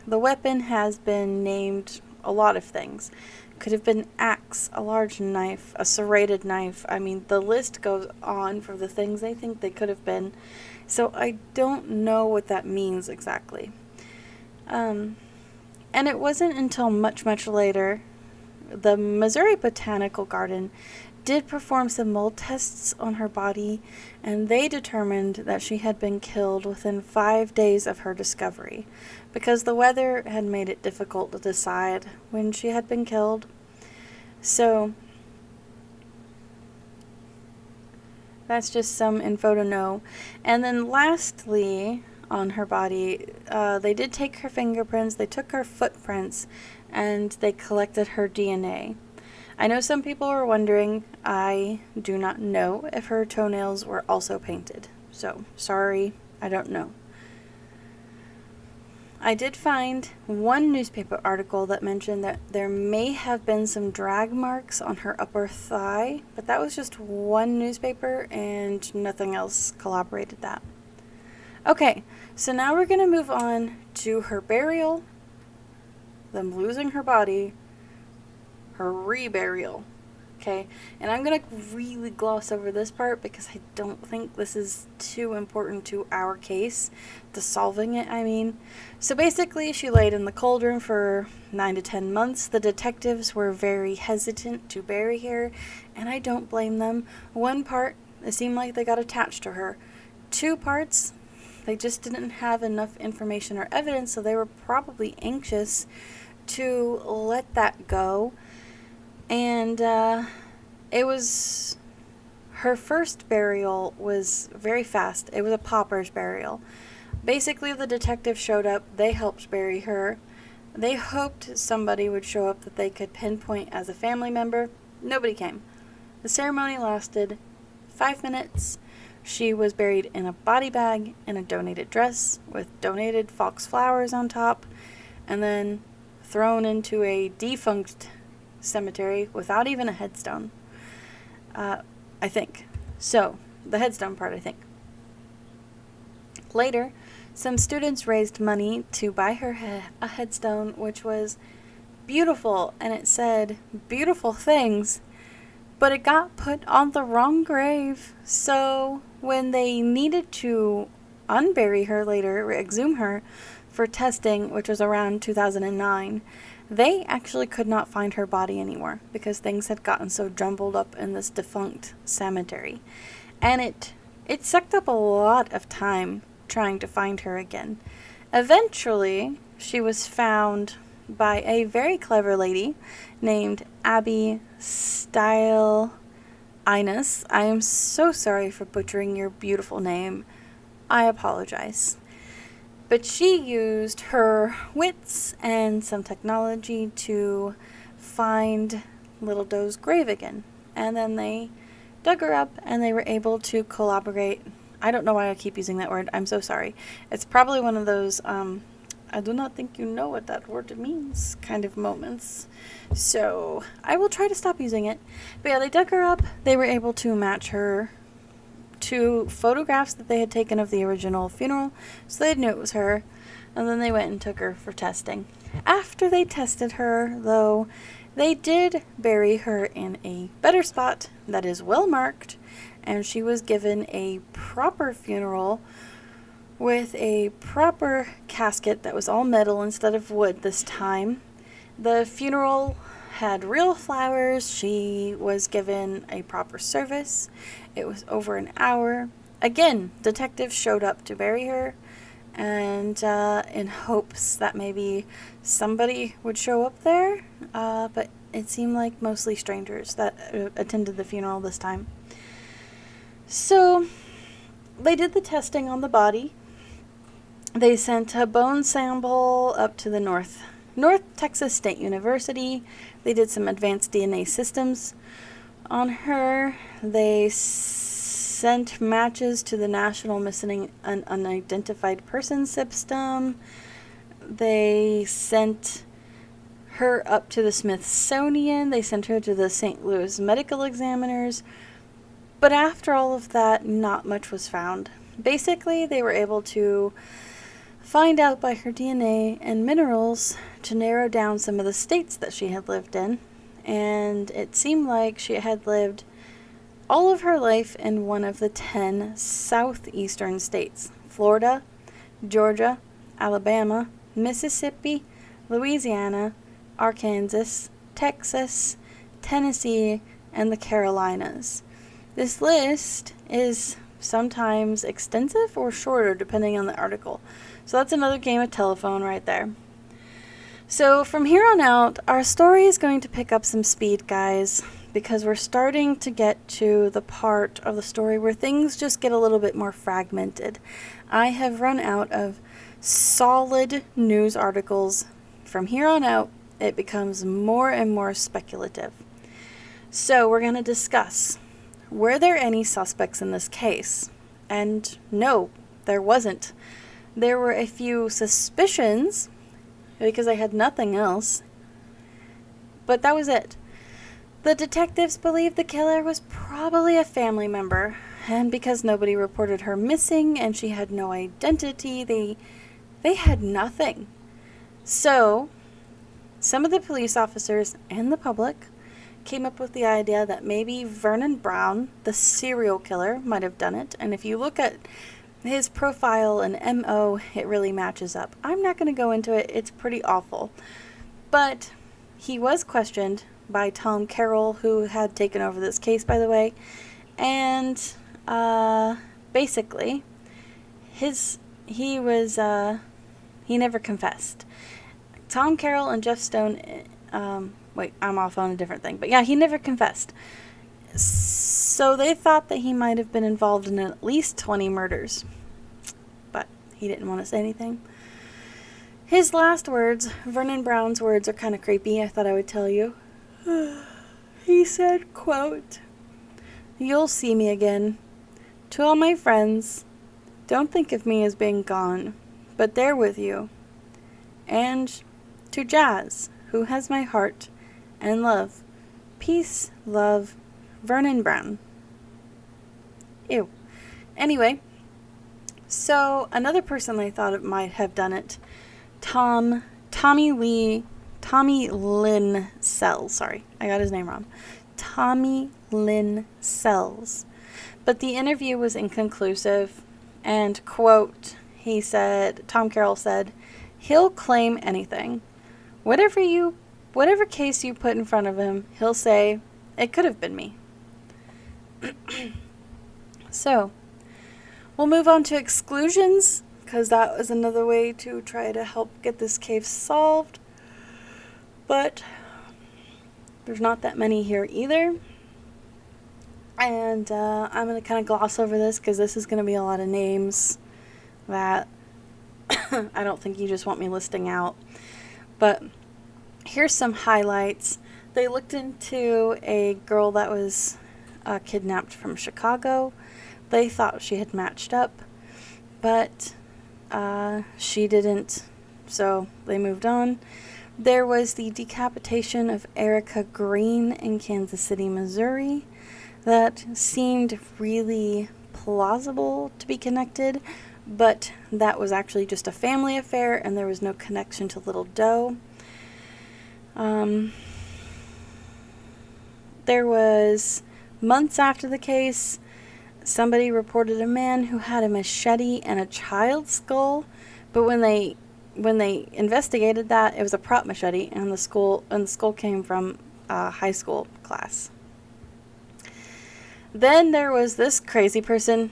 the weapon has been named a lot of things. Could have been axe, a large knife, a serrated knife. I mean, the list goes on for the things they think they could have been. So I don't know what that means exactly. And it wasn't until much, much later the Missouri Botanical Garden did perform some mold tests on her body, and they determined that she had been killed within 5 days of her discovery, because the weather had made it difficult to decide when she had been killed. So that's just some info to know. And then lastly, on her body, they did take her fingerprints, they took her footprints, and they collected her DNA. I know some people are wondering. I do not know if her toenails were also painted. So, sorry, I don't know. I did find one newspaper article that mentioned that there may have been some drag marks on her upper thigh, but that was just one newspaper and nothing else corroborated that. Okay, so now we're going to move on to her burial, them losing her body, her reburial. Okay, and I'm going to really gloss over this part because I don't think this is too important to our case, to solving it, I mean. So basically, she laid in the cauldron for 9 to 10 months. The detectives were very hesitant to bury her, and I don't blame them. One part, it seemed like they got attached to her. 2 parts, they just didn't have enough information or evidence, so they were probably anxious to let that go. And it was, her first burial was very fast. It was a pauper's burial. Basically, the detective showed up. They helped bury her. They hoped somebody would show up that they could pinpoint as a family member. Nobody came. The ceremony lasted 5 minutes. She was buried in a body bag in a donated dress with donated fox flowers on top, and then thrown into a defunct cemetery without even a headstone. I think. So, the headstone part, I think. Later, some students raised money to buy her a headstone, which was beautiful, and it said beautiful things, but it got put on the wrong grave. So, when they needed to unbury her later, or exhume her, for testing, which was around 2009, they actually could not find her body anymore because things had gotten so jumbled up in this defunct cemetery. And it sucked up a lot of time trying to find her again. Eventually, she was found by a very clever lady named Abby Style Ines. I am so sorry for butchering your beautiful name. I apologize. But she used her wits and some technology to find Little Doe's grave again. And then they dug her up and they were able to collaborate. I don't know why I keep using that word. I'm so sorry. It's probably one of those, I do not think you know what that word means kind of moments. So I will try to stop using it. But yeah, they dug her up. They were able to match her to photographs that they had taken of the original funeral, so they knew it was her, and then they went and took her for testing. After they tested her, though, they did bury her in a better spot that is well marked, and she was given a proper funeral with a proper casket that was all metal instead of wood this time. The funeral had real flowers. She was given a proper service. It was over an hour. Again, detectives showed up to bury her, and in hopes that maybe somebody would show up there, but it seemed like mostly strangers that attended the funeral this time. So they did the testing on the body. They sent a bone sample up to the North Texas State University. They did some advanced DNA systems on her. They sent matches to the National Missing and Unidentified Person System. They sent her up to the Smithsonian. They sent her to the St. Louis medical examiners. But after all of that, not much was found. Basically, they were able to find out by her DNA and minerals to narrow down some of the states that she had lived in. And it seemed like she had lived all of her life in one of the 10 southeastern states: Florida, Georgia, Alabama, Mississippi, Louisiana, Arkansas, Texas, Tennessee, and the Carolinas. This list is sometimes extensive or shorter depending on the article. So that's another game of telephone right there. So from here on out, our story is going to pick up some speed, guys, because we're starting to get to the part of the story where things just get a little bit more fragmented. I have run out of solid news articles. From here on out, it becomes more and more speculative. So we're going to discuss, were there any suspects in this case? And no, there wasn't. There were a few suspicions, because I had nothing else, but that was it. The detectives believed the killer was probably a family member, and because nobody reported her missing and she had no identity, they had nothing. So, some of the police officers and the public came up with the idea that maybe Vernon Brown, the serial killer, might have done it, and if you look at his profile and MO, it really matches up. I'm not going to go into it. It's pretty awful. But he was questioned by Tom Carroll, who had taken over this case, by the way. And basically, he never confessed. Tom Carroll and Jeff Stone, wait, I'm off on a different thing. But yeah, he never confessed. So they thought that he might have been involved in at least 20 murders. But he didn't want to say anything. His last words, Vernon Brown's words, are kind of creepy. I thought I would tell you. He said, quote, "You'll see me again. To all my friends, don't think of me as being gone, but there with you. And to Jazz, who has my heart and love. Peace, love, Vernon Brown." Ew. Anyway, so another person I thought it might have done it, Tommy Lynn Sells. Sorry, I got his name wrong. Tommy Lynn Sells. But the interview was inconclusive, and quote, Tom Carroll said, He'll claim anything. Whatever case you put in front of him, he'll say, it could have been me. So, we'll move on to exclusions, because that was another way to try to help get this case solved. But there's not that many here either. And I'm going to kind of gloss over this because this is going to be a lot of names that I don't think you just want me listing out. But here's some highlights. They looked into a girl that was kidnapped from Chicago. They thought she had matched up, but she didn't, so they moved on. There was the decapitation of Erica Green in Kansas City, Missouri. That seemed really plausible to be connected, but that was actually just a family affair and there was no connection to Little Doe. There was, months after the case, somebody reported a man who had a machete and a child's skull, but when they investigated that, it was a prop machete, and the skull came from a high school class. Then there was this crazy person.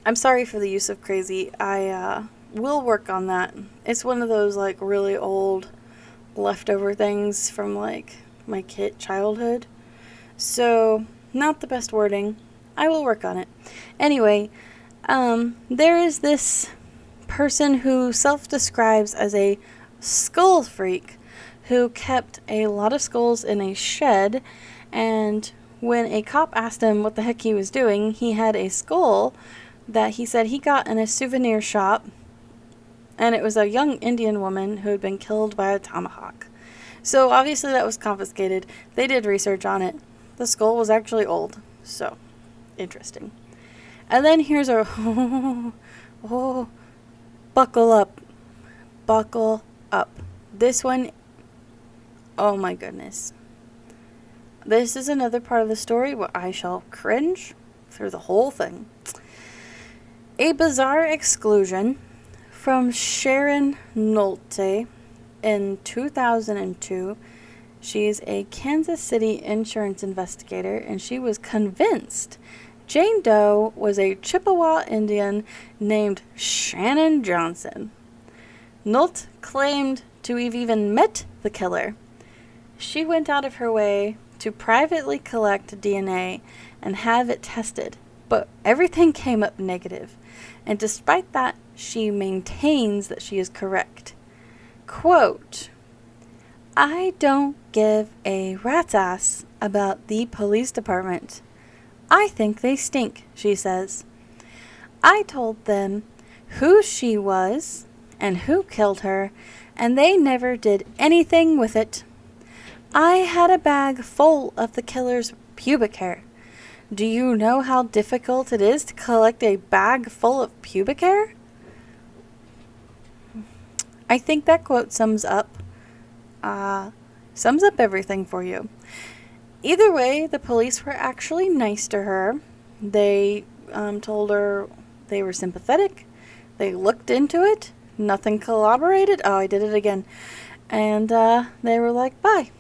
I'm sorry for the use of crazy. I will work on that. It's one of those like really old leftover things from like my childhood. So, not the best wording. I will work on it. Anyway, there is this person who self-describes as a skull freak who kept a lot of skulls in a shed, and when a cop asked him what the heck he was doing, he had a skull that he said he got in a souvenir shop, and it was a young Indian woman who had been killed by a tomahawk. So obviously that was confiscated. They did research on it. The skull was actually old, so interesting. And then here's a buckle up. Buckle up. This one, oh my goodness. This is another part of the story where I shall cringe through the whole thing. A bizarre exclusion from Sharon Nolte in 2002. She's a Kansas City insurance investigator, and she was convinced Jane Doe was a Chippewa Indian named Shannon Johnson. Nolte claimed to have even met the killer. She went out of her way to privately collect DNA and have it tested, but everything came up negative. And despite that, she maintains that she is correct. Quote, I don't give a rat's ass about the police department. I think they stink, she says. I told them who she was and who killed her, and they never did anything with it. I had a bag full of the killer's pubic hair. Do you know how difficult it is to collect a bag full of pubic hair? I think that quote sums up everything for you. Either way, the police were actually nice to her. They told her they were sympathetic. They looked into it. Nothing corroborated. Oh, I did it again. And they were like, bye.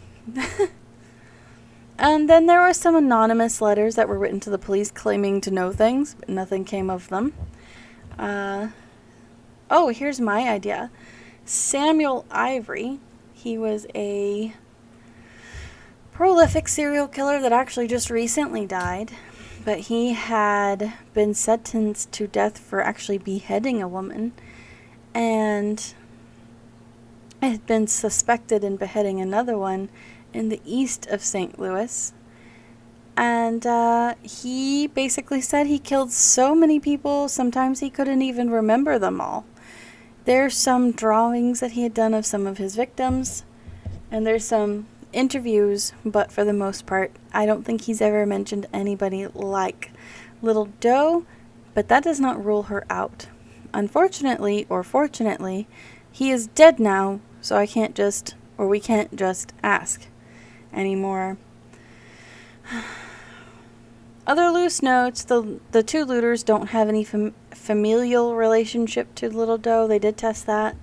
And then there were some anonymous letters that were written to the police claiming to know things, but nothing came of them. Here's my idea. Samuel Ivory, he was a prolific serial killer that actually just recently died, but he had been sentenced to death for actually beheading a woman, and had been suspected in beheading another one in the east of St. Louis. And he basically said he killed so many people, sometimes he couldn't even remember them all. There's some drawings that he had done of some of his victims, and there's some interviews, but for the most part, I don't think he's ever mentioned anybody like Little Doe, but that does not rule her out. Unfortunately, or fortunately, he is dead now, so we can't just ask anymore. Other loose notes, the two looters don't have any familial relationship to Little Doe. They did test that.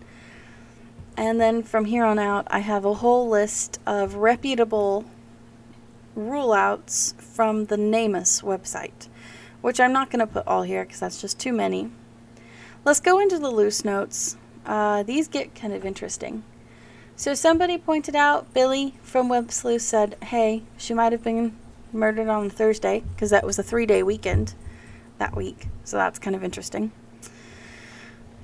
And then from here on out, I have a whole list of reputable rule-outs from the NamUs website, which I'm not going to put all here because that's just too many. Let's go into the loose notes. These get kind of interesting. So somebody pointed out, Billy from Web Sleuth said, hey, she might have been murdered on Thursday because that was a 3-day weekend that week. So that's kind of interesting.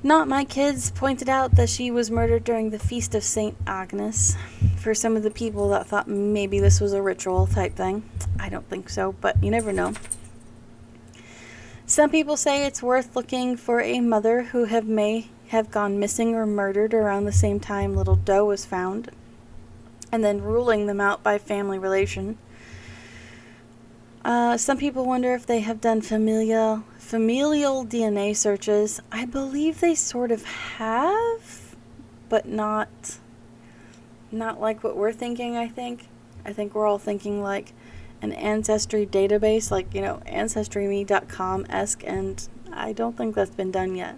Not My Kids pointed out that she was murdered during the Feast of St. Agnes. For some of the people that thought maybe this was a ritual type thing. I don't think so, but you never know. Some people say it's worth looking for a mother who may have gone missing or murdered around the same time Little Doe was found, and then ruling them out by family relation. Some people wonder if they have done familial DNA searches. I believe they sort of have, but not like what we're thinking, I think. I think we're all thinking like an ancestry database, like, ancestryme.com-esque, and I don't think that's been done yet.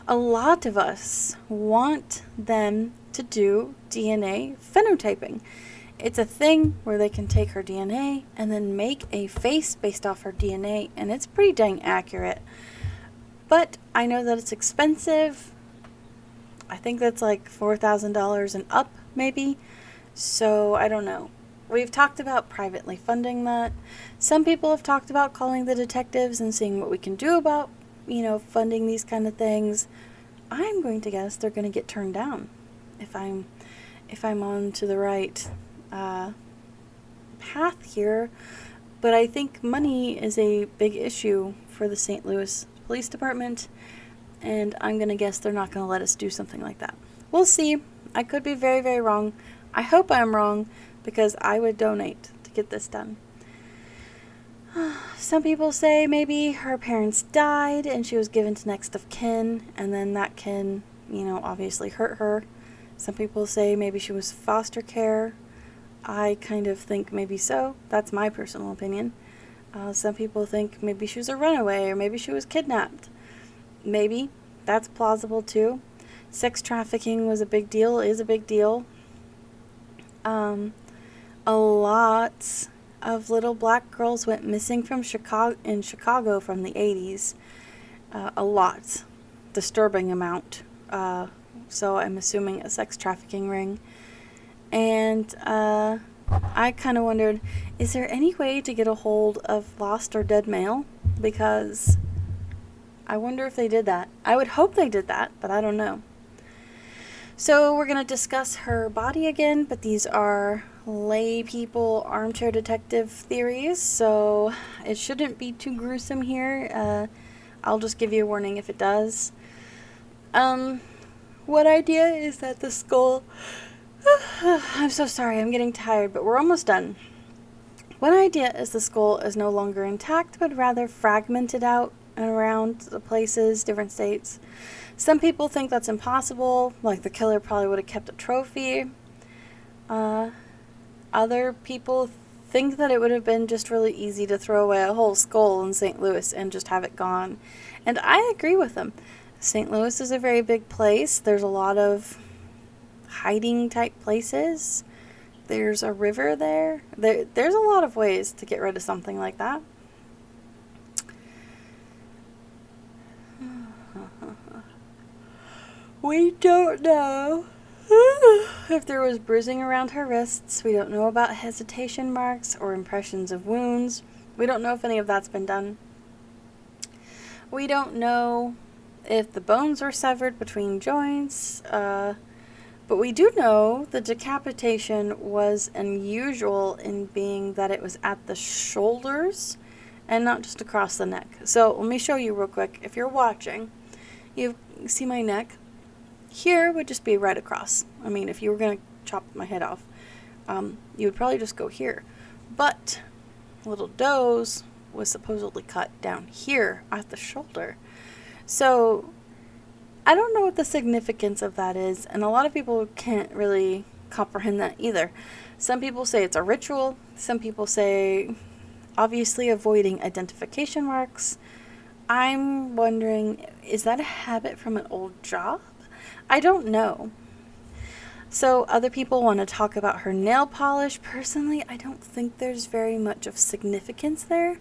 A lot of us want them to do DNA phenotyping. It's a thing where they can take her DNA and then make a face based off her DNA, and it's pretty dang accurate. But I know that it's expensive. I think that's like $4,000 and up, maybe. So I don't know. We've talked about privately funding that. Some people have talked about calling the detectives and seeing what we can do about, funding these kind of things. I'm going to guess they're going to get turned down if I'm on to the right path here. But I think money is a big issue for the St. Louis Police Department, and I'm going to guess they're not going to let us do something like that. We'll see. I could be very, very wrong. I hope I'm wrong, because I would donate to get this done. Some people say maybe her parents died and she was given to next of kin, and then that kin, obviously hurt her. Some people say maybe she was foster care. I kind of think maybe so. That's my personal opinion. Some people think maybe she was a runaway, or maybe she was kidnapped. Maybe. That's plausible too. Sex trafficking was a big deal, is a big deal. A lot of little black girls went missing from Chicago from the 80s. A lot. Disturbing amount. So I'm assuming a sex trafficking ring. And I kind of wondered, is there any way to get a hold of lost or dead mail? Because I wonder if they did that. I would hope they did that, but I don't know. So we're going to discuss her body again, but these are lay people armchair detective theories, so it shouldn't be too gruesome here. I'll just give you a warning if it does. One idea is that the skull... I'm so sorry, I'm getting tired, but we're almost done. One idea is the skull is no longer intact, but rather fragmented out and around the places, different states. Some people think that's impossible, like the killer probably would have kept a trophy. Other people think that it would have been just really easy to throw away a whole skull in St. Louis and just have it gone. And I agree with them. St. Louis is a very big place. There's a lot of hiding type places. There's a river there. There's a lot of ways to get rid of something like that. We don't know if there was bruising around her wrists. We don't know about hesitation marks or impressions of wounds. We don't know if any of that's been done. We don't know if the bones were severed between joints. But we do know the decapitation was unusual in being that it was at the shoulders and not just across the neck. So let me show you real quick. If you're watching, you see my neck. Here would just be right across. I mean, if you were going to chop my head off, you would probably just go here. But Little Doe's was supposedly cut down here at the shoulder. So I don't know what the significance of that is, and a lot of people can't really comprehend that either. Some people say it's a ritual. Some people say obviously avoiding identification marks. I'm wondering, is that a habit from an old job? I don't know. So other people want to talk about her nail polish. Personally, I don't think there's very much of significance there,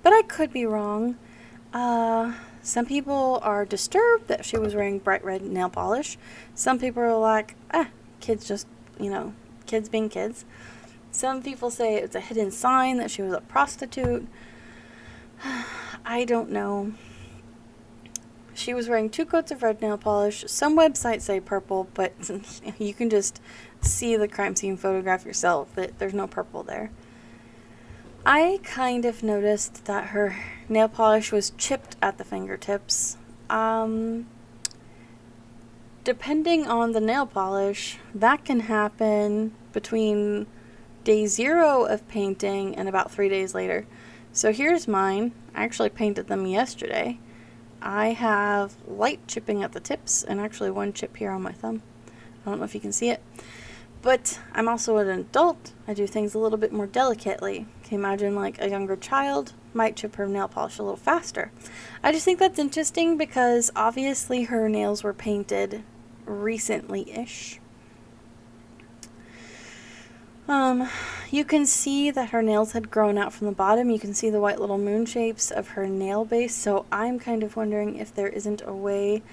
but I could be wrong. Some people are disturbed that she was wearing bright red nail polish. Some people are like, kids just, kids being kids. Some people say it's a hidden sign that she was a prostitute. I don't know. She was wearing 2 coats of red nail polish. Some websites say purple, but you can just see the crime scene photograph yourself. That there's no purple there. I kind of noticed that her nail polish was chipped at the fingertips. Depending on the nail polish, that can happen between day 0 of painting and about 3 days later. So here's mine. I actually painted them yesterday. I have light chipping at the tips and actually 1 chip here on my thumb. I don't know if you can see it. But I'm also an adult. I do things a little bit more delicately. Can you imagine like a younger child might chip her nail polish a little faster? I just think that's interesting because obviously her nails were painted recently-ish. You can see that her nails had grown out from the bottom. You can see the white little moon shapes of her nail base. So I'm kind of wondering if there isn't a way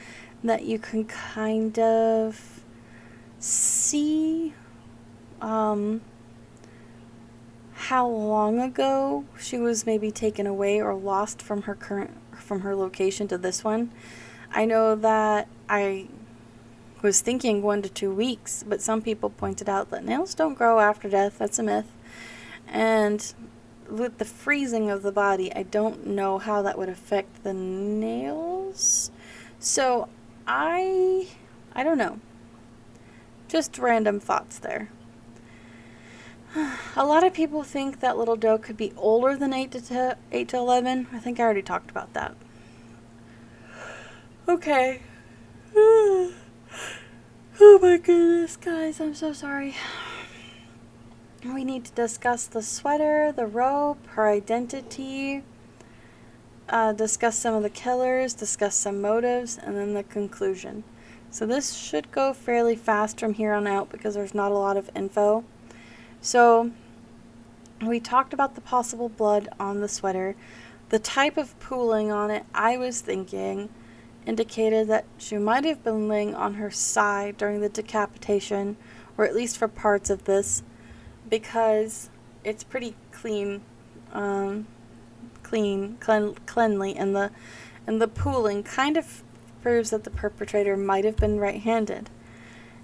that you can kind of see how long ago she was maybe taken away or lost from her location to this one. I know that I was thinking 1 to 2 weeks, but some people pointed out that nails don't grow after death. That's a myth. And with the freezing of the body, I don't know how that would affect the nails. So I don't know. Just random thoughts there. A lot of people think that Little Doe could be older than 8 to 11. I think I already talked about that. Okay. Oh my goodness, guys, I'm so sorry. We need to discuss the sweater, the rope, her identity, discuss some of the killers, discuss some motives, and then the conclusion. So this should go fairly fast from here on out because there's not a lot of info. So we talked about the possible blood on the sweater. The type of pooling on it, I was thinking, indicated that she might have been laying on her side during the decapitation, or at least for parts of this, because it's pretty cleanly, and the pooling kind of proves that the perpetrator might have been right-handed.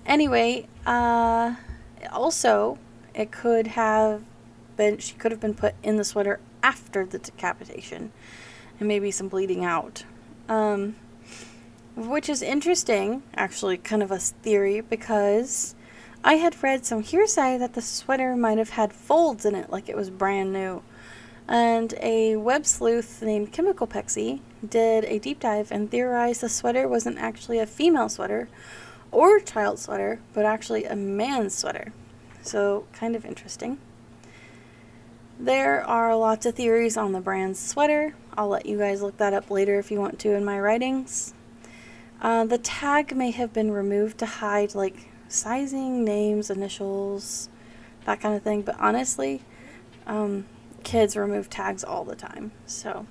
Anyway, also, she could have been put in the sweater after the decapitation, and maybe some bleeding out. Which is interesting, actually, kind of a theory, because I had read some hearsay that the sweater might have had folds in it, like it was brand new. And a web sleuth named Chemical Pexy did a deep dive and theorized the sweater wasn't actually a female sweater or child sweater, but actually a man's sweater. So, kind of interesting. There are lots of theories on the brand's sweater. I'll let you guys look that up later if you want to in my writings. The tag may have been removed to hide, like, sizing, names, initials, that kind of thing. But honestly, kids remove tags all the time. So,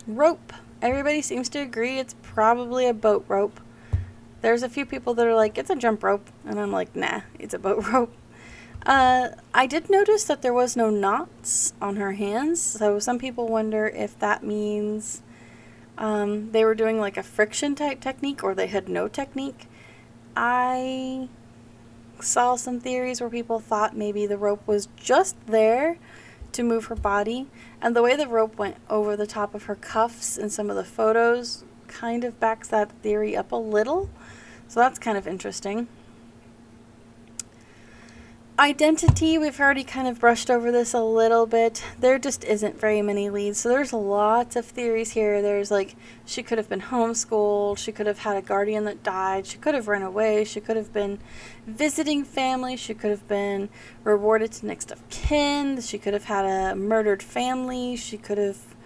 rope. Everybody seems to agree it's probably a boat rope. There's a few people that are like, it's a jump rope. And I'm like, nah, it's a boat rope. I did notice that there was no knots on her hands. So some people wonder if that means they were doing like a friction type technique or they had no technique. I saw some theories where people thought maybe the rope was just there to move her body, and the way the rope went over the top of her cuffs in some of the photos kind of backs that theory up a little, so that's kind of interesting. Identity, we've already kind of brushed over this a little bit. There just isn't very many leads, so there's lots of theories here. There's like, she could have been homeschooled, she could have had a guardian that died, she could have run away, she could have been visiting family, she could have been rewarded to next of kin, she could have had a murdered family, she could have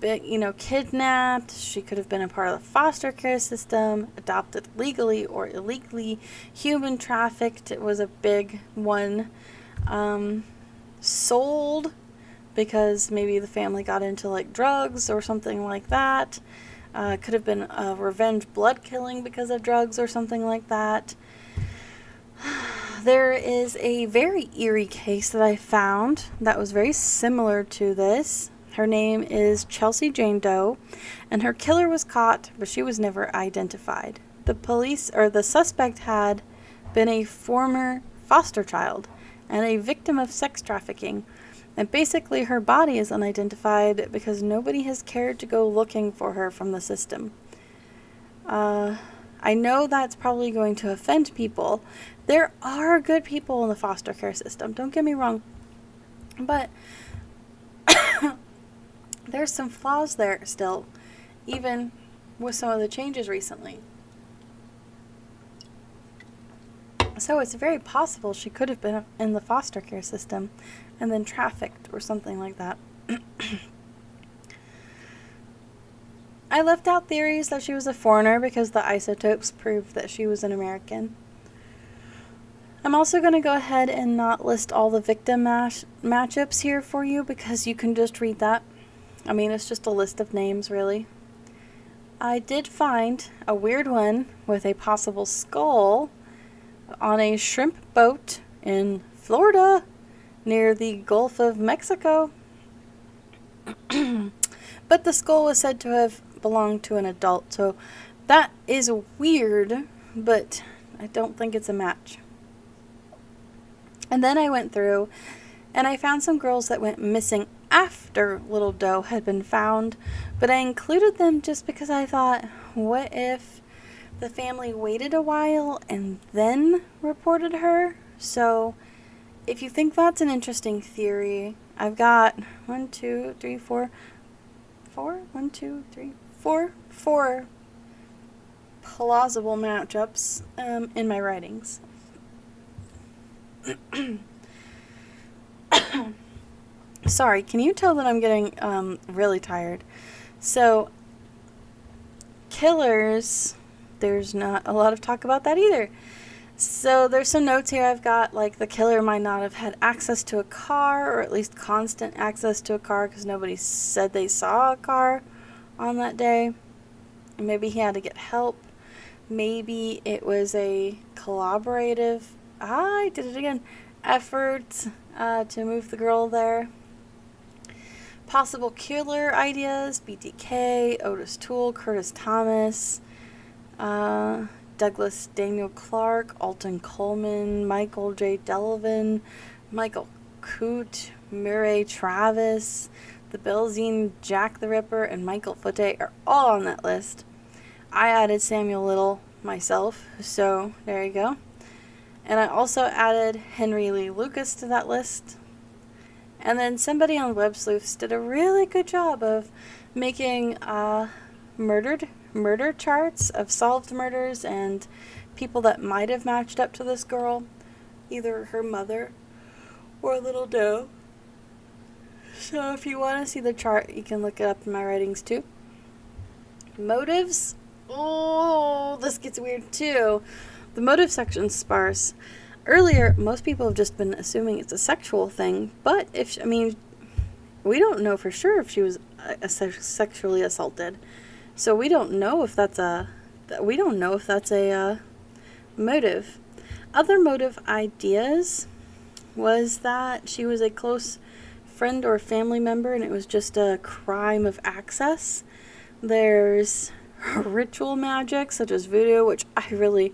been, kidnapped. She could have been a part of the foster care system, adopted legally or illegally, human trafficked. It was a big one. Sold because maybe the family got into like drugs or something like that. Could have been a revenge blood killing because of drugs or something like that. There is a very eerie case that I found that was very similar to this. Her name is Chelsea Jane Doe, and her killer was caught, but she was never identified. The suspect had been a former foster child and a victim of sex trafficking. And basically her body is unidentified because nobody has cared to go looking for her from the system. I know that's probably going to offend people. There are good people in the foster care system, don't get me wrong. But there's some flaws there still, even with some of the changes recently. So it's very possible she could have been in the foster care system and then trafficked or something like that. I left out theories that she was a foreigner because the isotopes proved that she was an American. I'm also going to go ahead and not list all the victim matchups here for you because you can just read that. I mean, it's just a list of names, really. I did find a weird one with a possible skull on a shrimp boat in Florida near the Gulf of Mexico. But the skull was said to have belonged to an adult, so that is weird, but I don't think it's a match. And then I went through and I found some girls that went missing after Little Doe had been found, but I included them just because I thought, what if the family waited a while and then reported her? So if you think that's an interesting theory, I've got four plausible matchups in my writings. Sorry, can you tell that I'm getting really tired? So, killers, there's not a lot of talk about that either. So there's some notes here I've got, like the killer might not have had access to a car, or at least constant access to a car, because nobody said they saw a car on that day. Maybe he had to get help. Maybe it was a collaborative, effort to move the girl there. Possible killer ideas: BTK, Otis Toole, Curtis Thomas, Douglas Daniel Clark, Alton Coleman, Michael J. Delavan, Michael Coote, Murray Travis, the Belzine, Jack the Ripper, and Michael Foote are all on that list. I added Samuel Little myself, so there you go. And I also added Henry Lee Lucas to that list. And then somebody on Web Sleuths did a really good job of making murder charts of solved murders and people that might have matched up to this girl, either her mother or Little Doe. So if you want to see the chart, you can look it up in my writings too. Motives? Oh, this gets weird too. The motive section's sparse. Earlier, most people have just been assuming it's a sexual thing, but we don't know for sure if she was sexually assaulted. So we don't know if that's a motive. Other motive ideas was that she was a close friend or family member and it was just a crime of access. There's ritual magic such as voodoo, which I really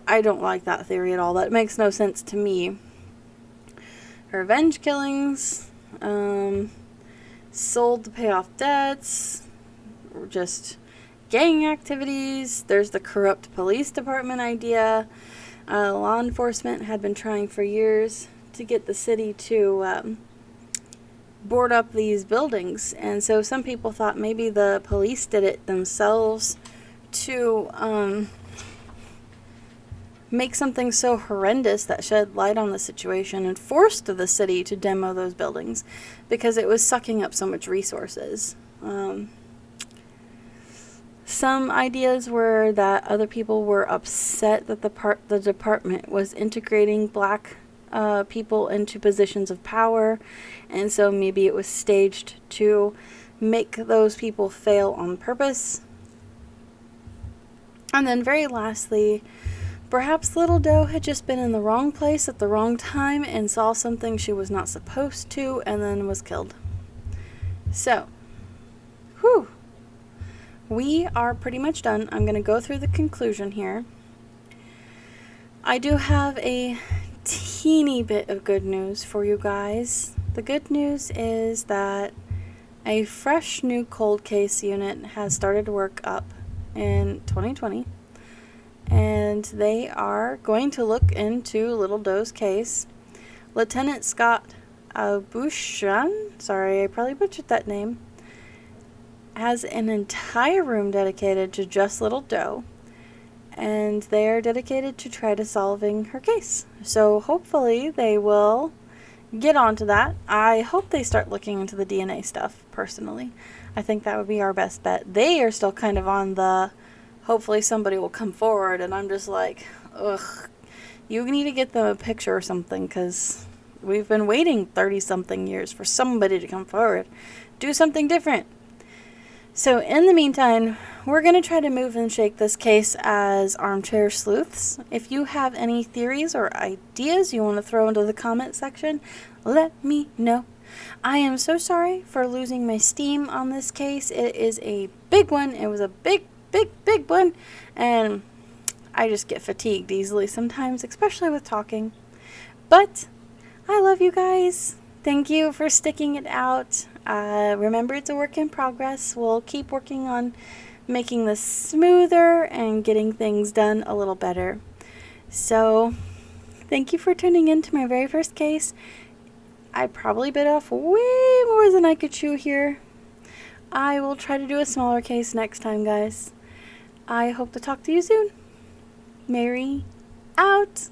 I don't like that theory at all. That makes no sense to me. Revenge killings, sold to pay off debts, or just gang activities. There's the corrupt police department idea. Law enforcement had been trying for years to get the city to board up these buildings, and so some people thought maybe the police did it themselves to make something so horrendous that shed light on the situation and forced the city to demo those buildings because it was sucking up so much resources. Some ideas were that other people were upset that the department was integrating black people into positions of power, and so maybe it was staged to make those people fail on purpose. And then very lastly, perhaps Little Doe had just been in the wrong place at the wrong time and saw something she was not supposed to and then was killed. So, whew. We are pretty much done. I'm going to go through the conclusion here. I do have a teeny bit of good news for you guys. The good news is that a fresh new cold case unit has started work up in 2020. And they are going to look into Little Doe's case. Lieutenant Scott Bushan, sorry, I probably butchered that name, has an entire room dedicated to just Little Doe, and they are dedicated to try to solving her case. So hopefully they will get onto that. I hope they start looking into the DNA stuff, personally. I think that would be our best bet. They are still kind of on the hopefully somebody will come forward, and I'm just like, ugh, you need to get them a picture or something, because we've been waiting 30-something years for somebody to come forward. Do something different. So in the meantime, we're going to try to move and shake this case as armchair sleuths. If you have any theories or ideas you want to throw into the comment section, let me know. I am so sorry for losing my steam on this case. It is a big one. It was a big one, and I just get fatigued easily sometimes, especially with talking. But I love you guys. Thank you for sticking it out. Remember, it's a work in progress. We'll keep working on making this smoother and getting things done a little better. So thank you for tuning in to my very first case. I probably bit off way more than I could chew here. I will try to do a smaller case next time, guys. I hope to talk to you soon. Mary, out.